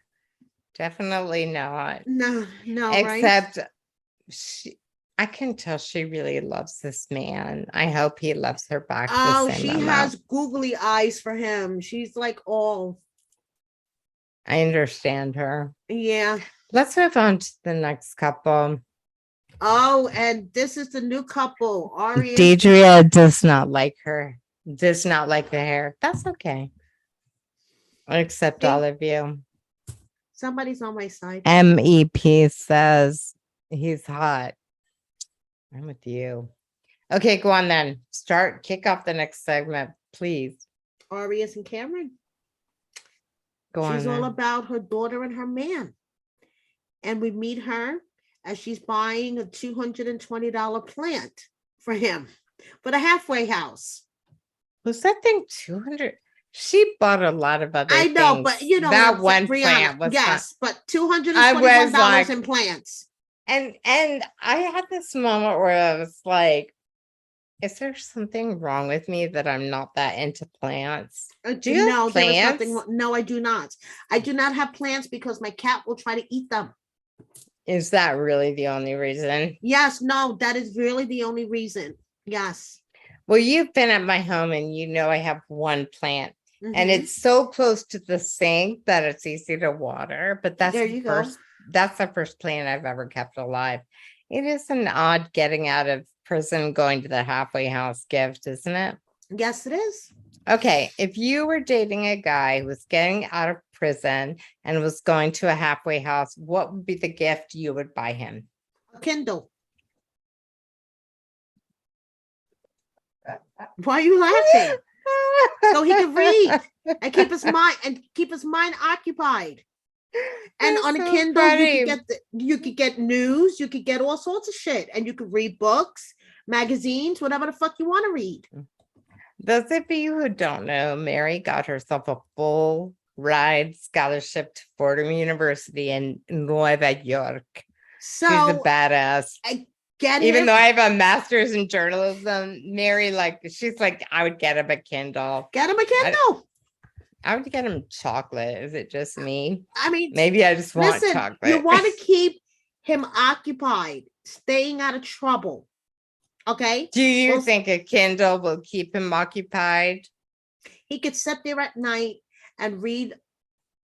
definitely not. No, Except right? I can tell she really loves this man. I hope he loves her back. Oh, the same she amount. has googly eyes for him. She's like all. I understand her. Yeah. Let's move on to the next couple. Oh, and this is the new couple. Ari. Deidre does not like her. Does not like the hair. That's okay. Except all of you. Somebody's on my side. MEP says he's hot. I'm with you. Okay, go on then. Kick off the next segment, please. Arias and Cameron. Go on. She's all about her daughter and her man. And we meet her as she's buying a $220 plant for him for the halfway house. Was that thing 200? She bought a lot of other things. I know, but you know that one plant was yes, fun. But $221 in plants. And I had this moment where I was like, is there something wrong with me that I'm not that into plants? Do you have plants? There is nothing. No, I do not. I do not have plants because my cat will try to eat them. Is that really the only reason? Yes, no, that is really the only reason. Yes. Well, you've been at my home and you know I have one plant. And it's so close to the sink that it's easy to water. But that's that's the first plant I've ever kept alive. It is an odd getting out of prison, going to the halfway house gift, isn't it? Yes, it is. Okay. If you were dating a guy who was getting out of prison and was going to a halfway house, what would be the gift you would buy him? A Kindle. Why are you laughing? So he can read and keep his mind occupied. And That's on a so Kindle, funny. you could get news, you could get all sorts of shit, and you could read books, magazines, whatever the fuck you want to read. Those of you who don't know, Mary got herself a full ride scholarship to Fordham University in Nueva York. So she's a badass. Even though I have a master's in journalism, Mary, she's like, I would get him a Kindle. Get him a Kindle. I would get him chocolate. Is it just me? I mean, maybe I just want chocolate. You want to keep him occupied, staying out of trouble. Okay. Do you think a Kindle will keep him occupied? He could sit there at night and read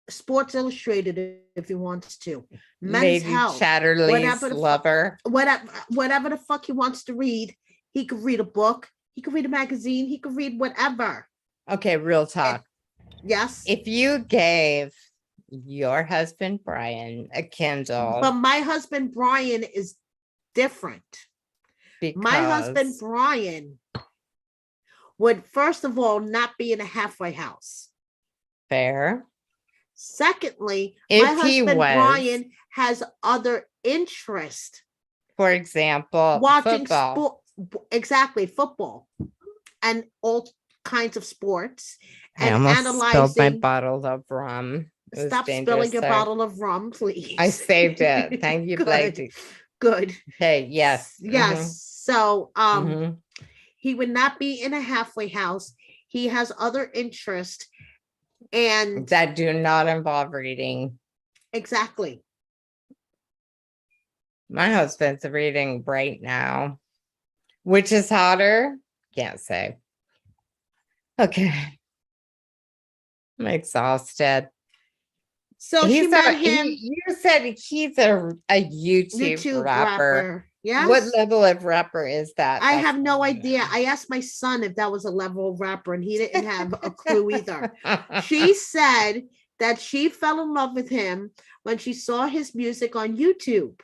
Sports Illustrated if he wants to. Men's Health, Chatterley's Lover. Whatever the fuck he wants to read. He could read a book. He could read a magazine. He could read whatever. Okay, real talk. Yes. If you gave your husband Brian a Kindle. But my husband Brian is different. Because my husband Brian would, first of all, not be in a halfway house. Fair. Secondly, my husband Brian has other interest. For example, watching football. Exactly, football and all kinds of sports. I almost spilled my bottle of rum. Stop spilling your bottle of rum, please. I saved it. Thank you, Blake. Good. Okay, yes. Yes. So he would not be in a halfway house. He has other interest and that do not involve reading. Exactly. My husband's reading right now. Which is hotter? Can't say. Okay. I'm exhausted. So she met him. You said he's a YouTube rapper. Yes. What level of rapper is that? I have no idea. I asked my son if that was a level of rapper, and he didn't have a clue either. She said that she fell in love with him when she saw his music on YouTube.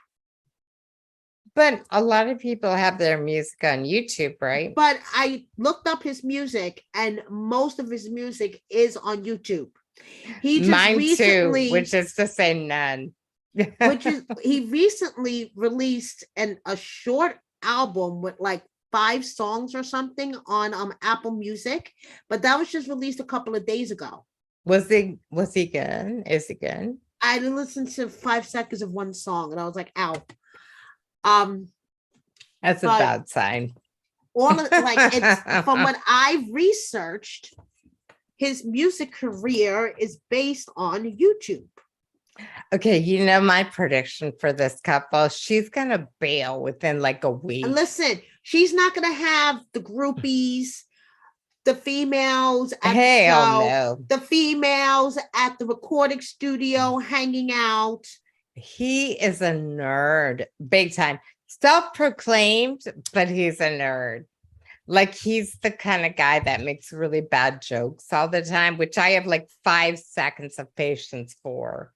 But a lot of people have their music on YouTube, right? But I looked up his music, and most of his music is on YouTube. He just Mine recently, too, which is to say none. He recently released a short album with like 5 songs or something on Apple Music, but that was just released a couple of days ago. Was he good? Is he good? I listened to 5 seconds of one song and I was like, ow. That's a bad sign. All of, like, it's from what I've researched, his music career is based on YouTube. Okay, you know my prediction for this couple, she's gonna bail within like a week. And listen, she's not gonna have the groupies, the females at the show, no. The females at the recording studio hanging out. He is a nerd, big time. Self-proclaimed, but he's a nerd. Like, he's the kind of guy that makes really bad jokes all the time, which I have like 5 seconds of patience for.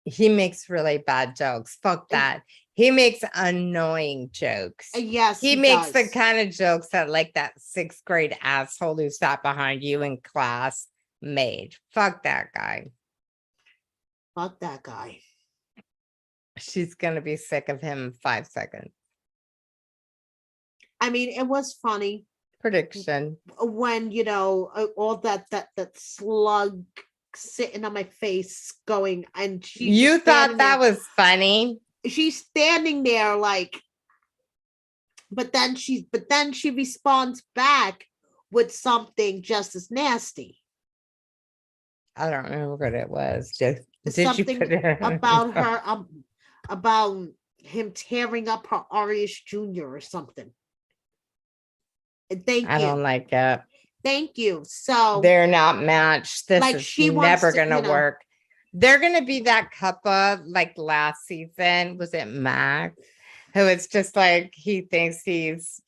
He makes really bad jokes. Fuck that. He makes annoying jokes. Yes, he makes the kind of jokes that like that 6th grade asshole who sat behind you in class made. Fuck that guy. Fuck that guy. She's gonna be sick of him in 5 seconds. I mean, it was funny. Prediction. When, you know, all that slug sitting on my face going, and you thought that was funny. She's standing there like, but then she responds back with something just as nasty. I don't remember what it was. Did something you put it about her about him tearing up her Arias Jr. or something. Thank you. I don't like it. Thank you. So they're not matched. This like is never gonna work. They're gonna be that couple like last season. Was it Mac? Who it's just like he thinks he's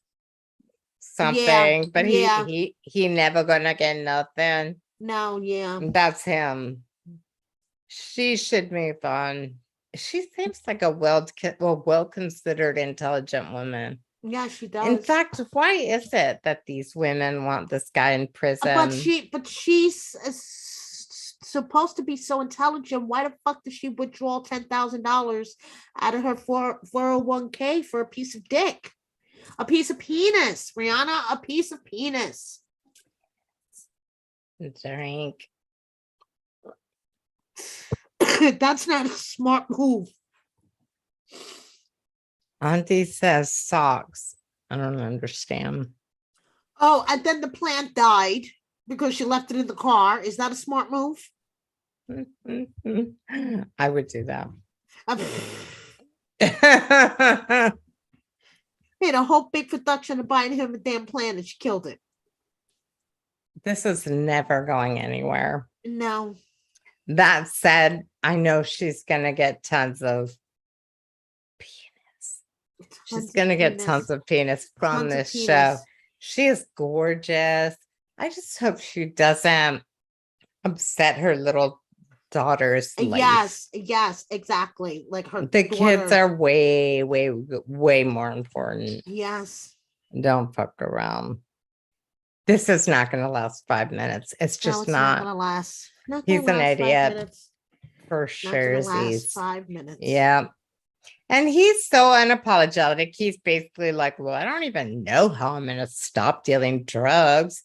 something, but he never gonna get nothing. No, yeah. That's him. She should move on. She seems like a well-considered, intelligent woman. Yeah, she does. In fact, why is it that these women want this guy in prison? But she's supposed to be so intelligent. Why the fuck does she withdraw $10,000 out of her 401k for a piece of dick? A piece of penis, Rihanna, a piece of penis. Drink. That's not a smart move. Auntie says socks. I don't understand. Oh, and then the plant died because she left it in the car. Is that a smart move? I would do that. Made a whole big production of buying him a damn plant and she killed it. This is never going anywhere. No. That said, I know she's going to get tons of penis. She's going to get tons of penis from this show. She is gorgeous. I just hope she doesn't upset her little daughter's life. Yes, exactly. Like her the daughter. Kids are way more important. Yes. Don't fuck around. This is not going to last 5 minutes. It's just not going to last. He's an idiot. For sure. Last 5 minutes. Yeah. And he's so unapologetic. He's basically like, well, I don't even know how I'm going to stop dealing drugs.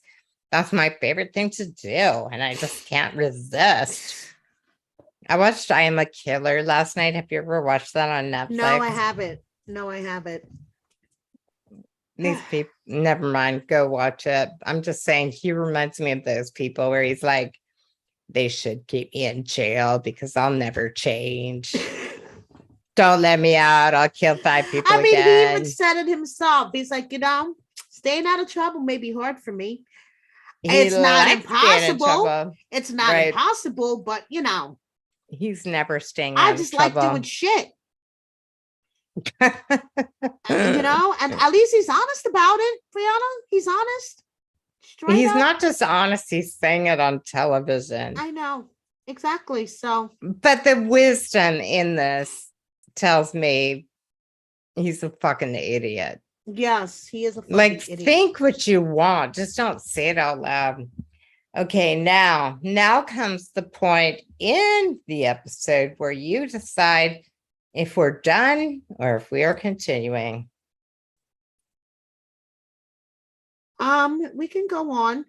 That's my favorite thing to do. And I just can't resist. I watched I Am a Killer last night. Have you ever watched that on Netflix? No, I haven't. These people, never mind. Go watch it. I'm just saying he reminds me of those people where he's like, they should keep me in jail because I'll never change. Don't let me out. I'll kill 5 people I mean, he even again. said it himself. He's like, staying out of trouble may be hard for me. He It's not likes being in impossible. trouble. It's not impossible, but He's never staying I out of just like trouble. doing shit. And at least he's honest about it, Brianna. He's honest. Straight He's up. not just honest, he's saying it on television. I know. Exactly. So, but the wisdom in this tells me he's a fucking idiot. Yes, he is a fucking idiot. Think what you want, just don't say it out loud. Okay, now comes the point in the episode where you decide if we're done or if we are continuing. We can go on.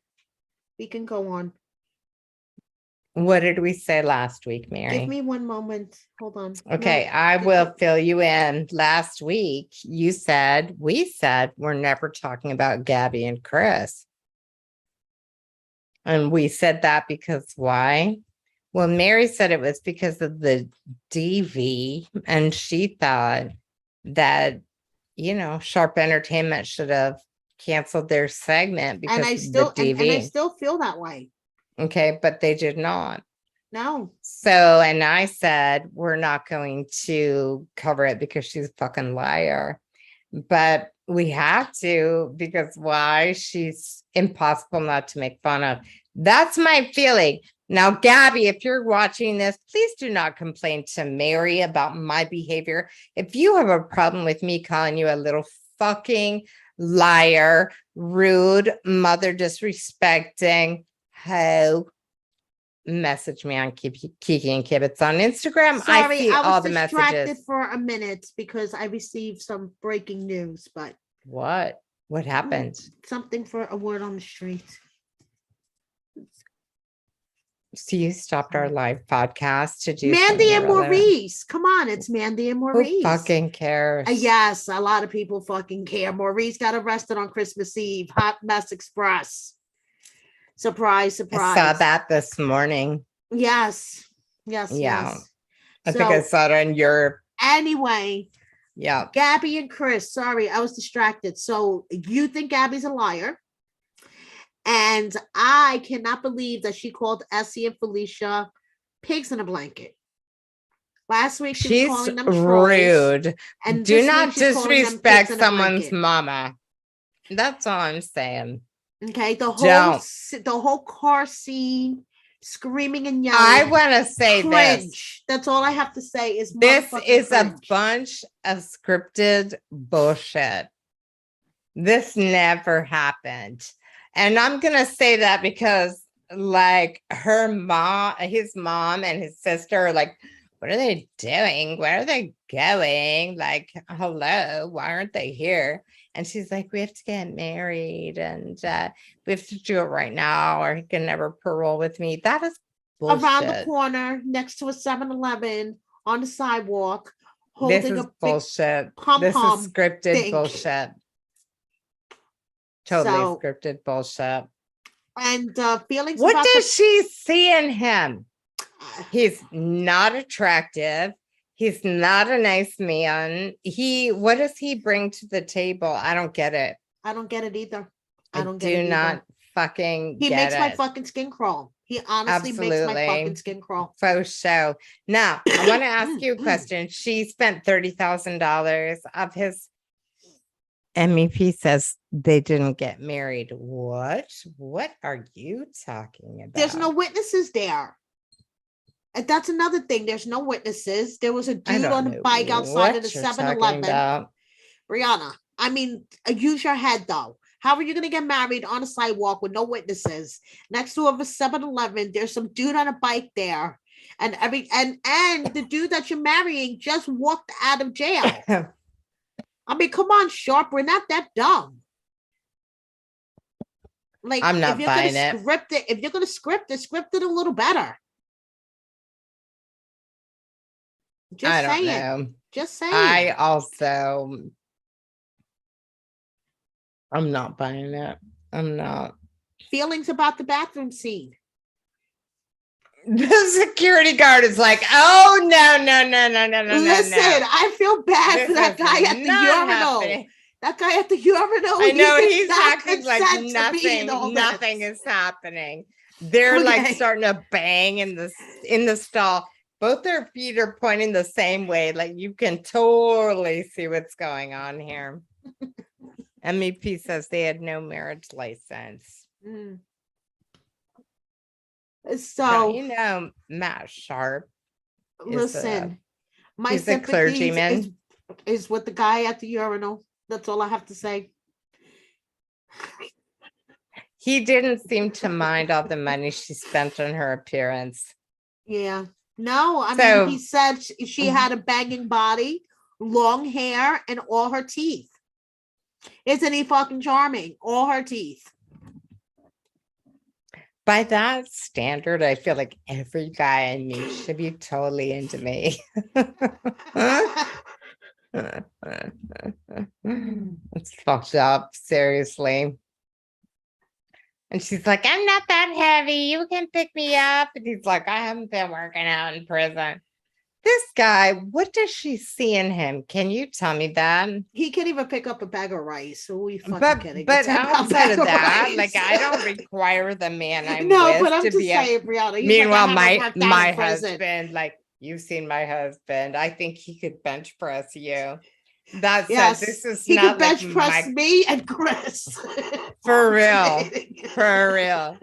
What did we say last week, Mary? Give me one moment. Hold on. Okay, I will fill you in. Last week, we said we're never talking about Gabby and Chris. And we said that because why? Well, Mary said it was because of the DV, and she thought that, Sharp Entertainment should have canceled their segment because of the DV. And I still feel that way. Okay, but they did not. No. So, and I said, we're not going to cover it because she's a fucking liar. But we have to, because why? She's impossible not to make fun of. That's my feeling. Now, Gabby, if you're watching this, please do not complain to Mary about my behavior. If you have a problem with me calling you a little fucking liar, rude, mother disrespecting hoe, message me on Kiki and Kibitz on Instagram. Sorry, I see all the messages. I was distracted for a minute because I received some breaking news, but what happened? Something for a word on the street. So you stopped our live podcast to do Mandy and Maurice. Come on, it's Mandy and Maurice. Who fucking cares? Yes, a lot of people fucking care. Maurice got arrested on Christmas Eve. Hot Mess Express. Surprise. I saw that this morning. Yes. Yeah. Yes. I think I saw it on your. Anyway. Yeah. Gabby and Chris. Sorry, I was distracted. So you think Gabby's a liar? And I cannot believe that she called Essie and Felicia pigs in a blanket. Last week she was calling them rude. And do not disrespect someone's mama. That's all I'm saying. Okay, the whole car scene, screaming and yelling. I want to say cringe. This. That's all I have to say is this is cringe. A bunch of scripted bullshit. This never happened. And I'm going to say that because his mom and his sister are like, what are they doing? Where are they going? Like, hello, why aren't they here? And she's like, we have to get married and we have to do it right now or he can never parole with me. That is bullshit. Around the corner next to a 7-Eleven on the sidewalk. This is bullshit. This is scripted bullshit. Totally scripted bullshit. And feelings. What does she see in him? He's not attractive. He's not a nice man. What does he bring to the table? I don't get it. I don't get it either. I do not fucking He makes my fucking skin crawl. He honestly makes my fucking skin crawl. Faux show. Now, I want to ask you a question. She spent $30,000 of his. MEP says they didn't get married. What? What are you talking about? There's no witnesses there. And that's another thing. There's no witnesses. There was a dude on a bike outside of the 7-Eleven. Brianna, I mean, use your head though. How are you going to get married on a sidewalk with no witnesses? Next to a 7-Eleven, there's some dude on a bike there. And the dude that you're marrying just walked out of jail. I mean, come on, Sharp. We're not that dumb. Like, I'm not buying it. If you're going to script it a little better. I don't know. Just saying. I'm not buying it. I'm not. Feelings about the bathroom scene. The security guard is like, oh, no. Listen, I feel bad for that guy at the urinal. Happening. That guy at the urinal. I know he's acting like nothing is happening. They're like starting to bang in the stall. Both their feet are pointing the same way. Like you can totally see what's going on here. MEP says they had no marriage license. So now, Matt Sharp. Listen, my he's a clergyman. Is with the guy at the urinal. That's all I have to say. He didn't seem to mind all the money she spent on her appearance. Yeah. No, I mean, he said she had a banging body, long hair, and all her teeth. Isn't he fucking charming? All her teeth. By that standard, I feel like every guy I meet should be totally into me. It's fucked up, seriously. And she's like, I'm not that heavy. You can pick me up. And he's like, I haven't been working out in prison. This guy, what does she see in him? Can you tell me that? He can't even pick up a bag of rice. So we fucking kidding. But outside of that, like I don't require the man I'm with but I'm to just be saying, Brianna. Meanwhile, my husband, like you've seen my husband. I think he could bench press you. That's this is he not could bench press me and Chris. For real.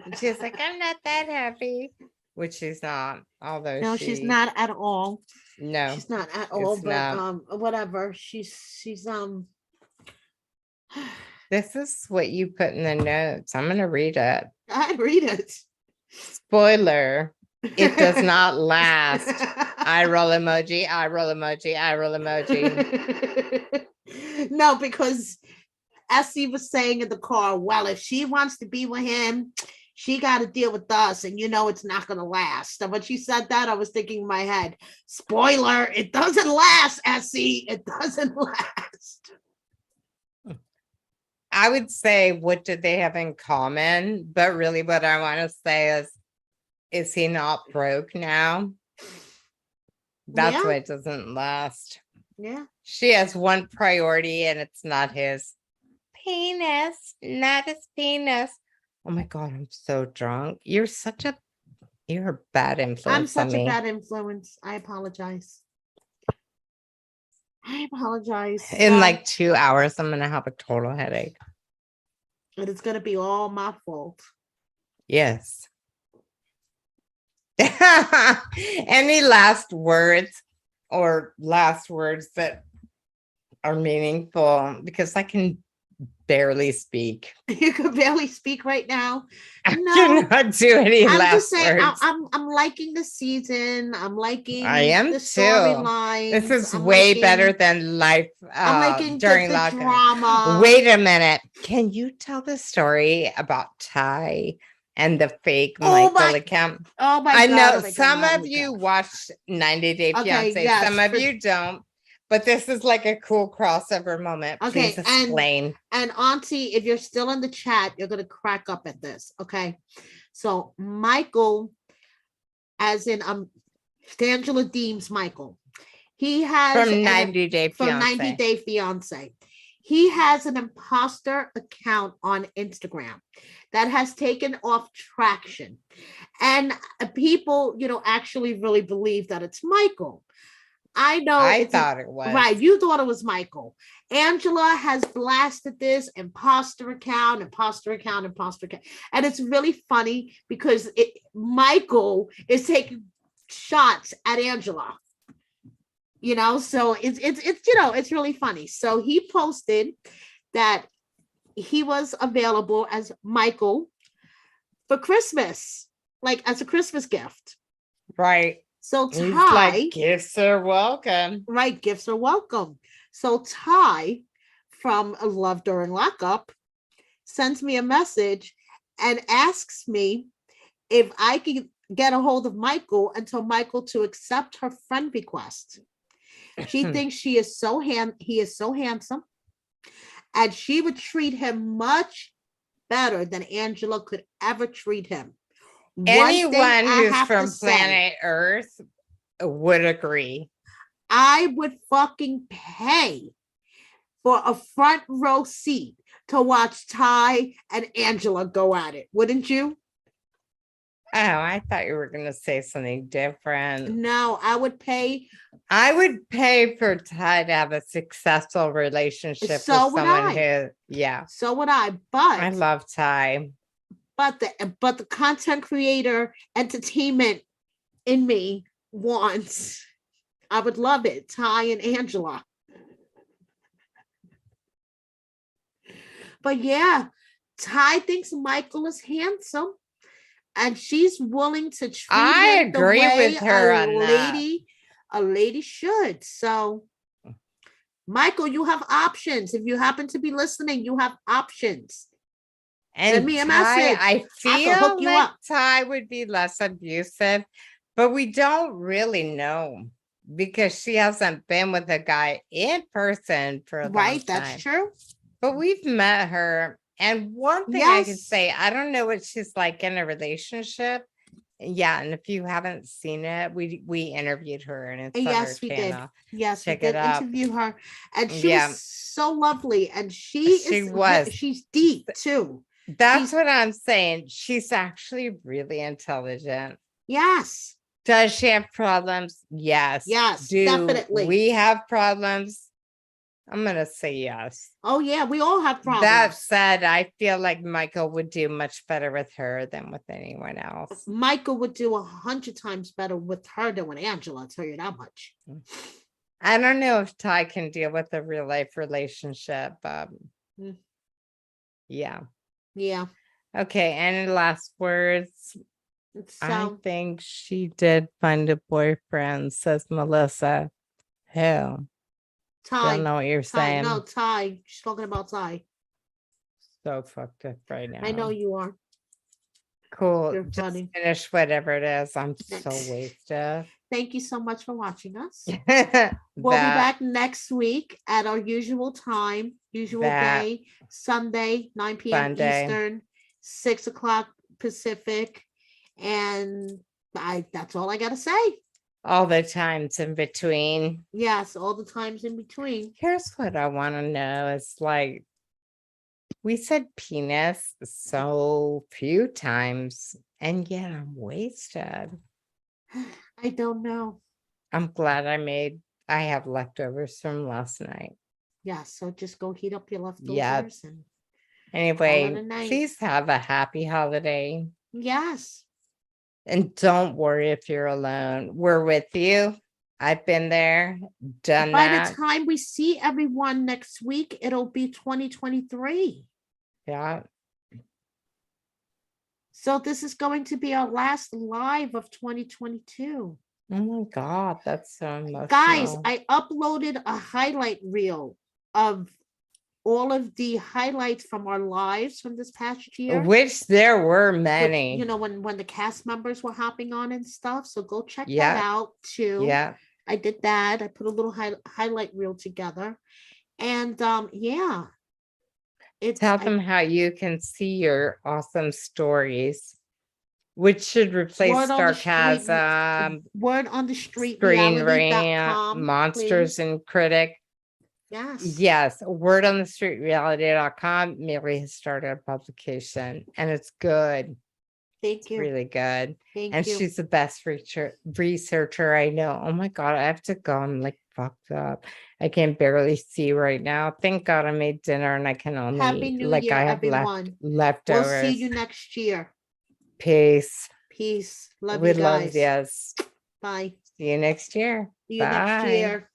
And she's like, I'm not that heavy, which she's not. Although no, she's not at all. No, she's not at all. But whatever. She's This is what you put in the notes. I'm gonna read it. I'd read it. Spoiler. It does not last. Eye roll emoji, eye roll emoji, eye roll emoji. No, because Essie was saying in the car, well, if she wants to be with him, she got to deal with us. And it's not going to last. And when she said that, I was thinking in my head, spoiler, it doesn't last, Essie. It doesn't last. I would say, what did they have in common? But really what I want to say is he not broke now? That's why it doesn't last. Yeah. She has one priority and it's not his penis, not his penis. Oh my God, I'm so drunk. You're a bad influence. I'm such a bad influence. I apologize. In like 2 hours, I'm going to have a total headache. And it's going to be all my fault. Yes. Any last words that are meaningful? Because I can barely speak. You can barely speak right now. No, I cannot do any last just saying, words. I'm liking the season. I'm liking I am the storyline. This is way better than life I'm liking during the drama. Wait a minute. Can you tell the story about Ty and the fake Michael account? Oh my God. I know some of you watched 90 Day Fiancé. Yes, some of you don't. But this is like a cool crossover moment. Okay, please explain. And Auntie, if you're still in the chat, you're going to crack up at this. Okay. So Michael, as in Angela Deems Michael, he has from 90 Day Fiancé. He has an imposter account on Instagram that has taken off traction. And people, actually really believe that it's Michael. I know. I thought it was. Right. You thought it was Michael. Angela has blasted this imposter account. And it's really funny because Michael is taking shots at Angela. So it's really funny. So he posted that he was available as Michael for Christmas, like as a Christmas gift. Right. So Ty, like, gifts are welcome. Right, gifts are welcome. So Ty from Love During Lockup sends me a message and asks me if I can get a hold of Michael and tell Michael to accept her friend request. She thinks he is so handsome, and she would treat him much better than Angela could ever treat him. Anyone who's from planet Earth would agree. I would fucking pay for a front row seat to watch Ty and Angela go at it, wouldn't you? Oh, I thought you were going to say something different. No, I would pay. I would pay for Ty to have a successful relationship with someone who, yeah. So would I, but I love Ty. But the content creator entertainment in me wants, I would love it, Ty and Angela. But yeah, Ty thinks Michael is handsome, and she's willing to treat him the way with her a lady should. So, Michael, you have options. If you happen to be listening, you have options. And send me a message. I feel like Ty would be less abusive, but we don't really know because she hasn't been with a guy in person for a long time. Right, that's true. But we've met her. And one thing I can say, I don't know what she's like in a relationship. Yeah, and if you haven't seen it, we interviewed her and it's yes, we did. Yes, check we did interview her, and she was so lovely, and she's deep too. That's what I'm saying. She's actually really intelligent. Yes. Does she have problems? Yes. Yes, definitely. We have problems. I'm going to say yes. Oh, yeah, we all have problems. That said, I feel like Michael would do much better with her than with anyone else. Michael would do 100 times better with her than with Angela, I'll tell you that much. I don't know if Ty can deal with a real life relationship. Yeah. Yeah. Okay, any last words? I think she did find a boyfriend, says Melissa. Who? Ty. Don't know what you're saying. No, Ty. She's talking about Ty. So fucked up right now. I know you are. Cool. You're Just funny. finish whatever it is. I'm so wasted. Thank you so much for watching us. We'll be back next week at our usual time, day, Sunday, 9 p.m. Eastern, 6 o'clock Pacific. And that's all I got to say. All the times in between. Yes, all the times in between. Here's what I want to know. It's like, we said penis so few times, and yet I'm wasted. I don't know. I'm glad I have leftovers from last night. Yeah, so just go heat up your leftovers. Yeah. And anyway, please have a happy holiday. Yes. And don't worry if you're alone. We're with you. I've been there, done By that. the time we see everyone next week, it'll be 2023. Yeah. So this is going to be our last live of 2022. Oh my God, that's so emotional. Guys, I uploaded a highlight reel of all of the highlights from our lives from this past year. Which there were many. When the cast members were hopping on and stuff. So go check that out too. Yeah. I did that. I put a little highlight reel together. And tell them how you can see your awesome stories, which should replace sarcasm. Word on the street. Screen Rant, Monsters and Critic. Yes. Word on the street reality.com. Mary has started a publication and it's good. Thank you. It's really good. Thank you. She's the best researcher I know. Oh my God, I have to go. I'm like fucked up. I can barely see right now. Thank God I made dinner and I can only Happy New Year, I have everyone. leftovers. We'll see you next year. Peace. Love you guys. Yes. Bye. See you next year. See you next year.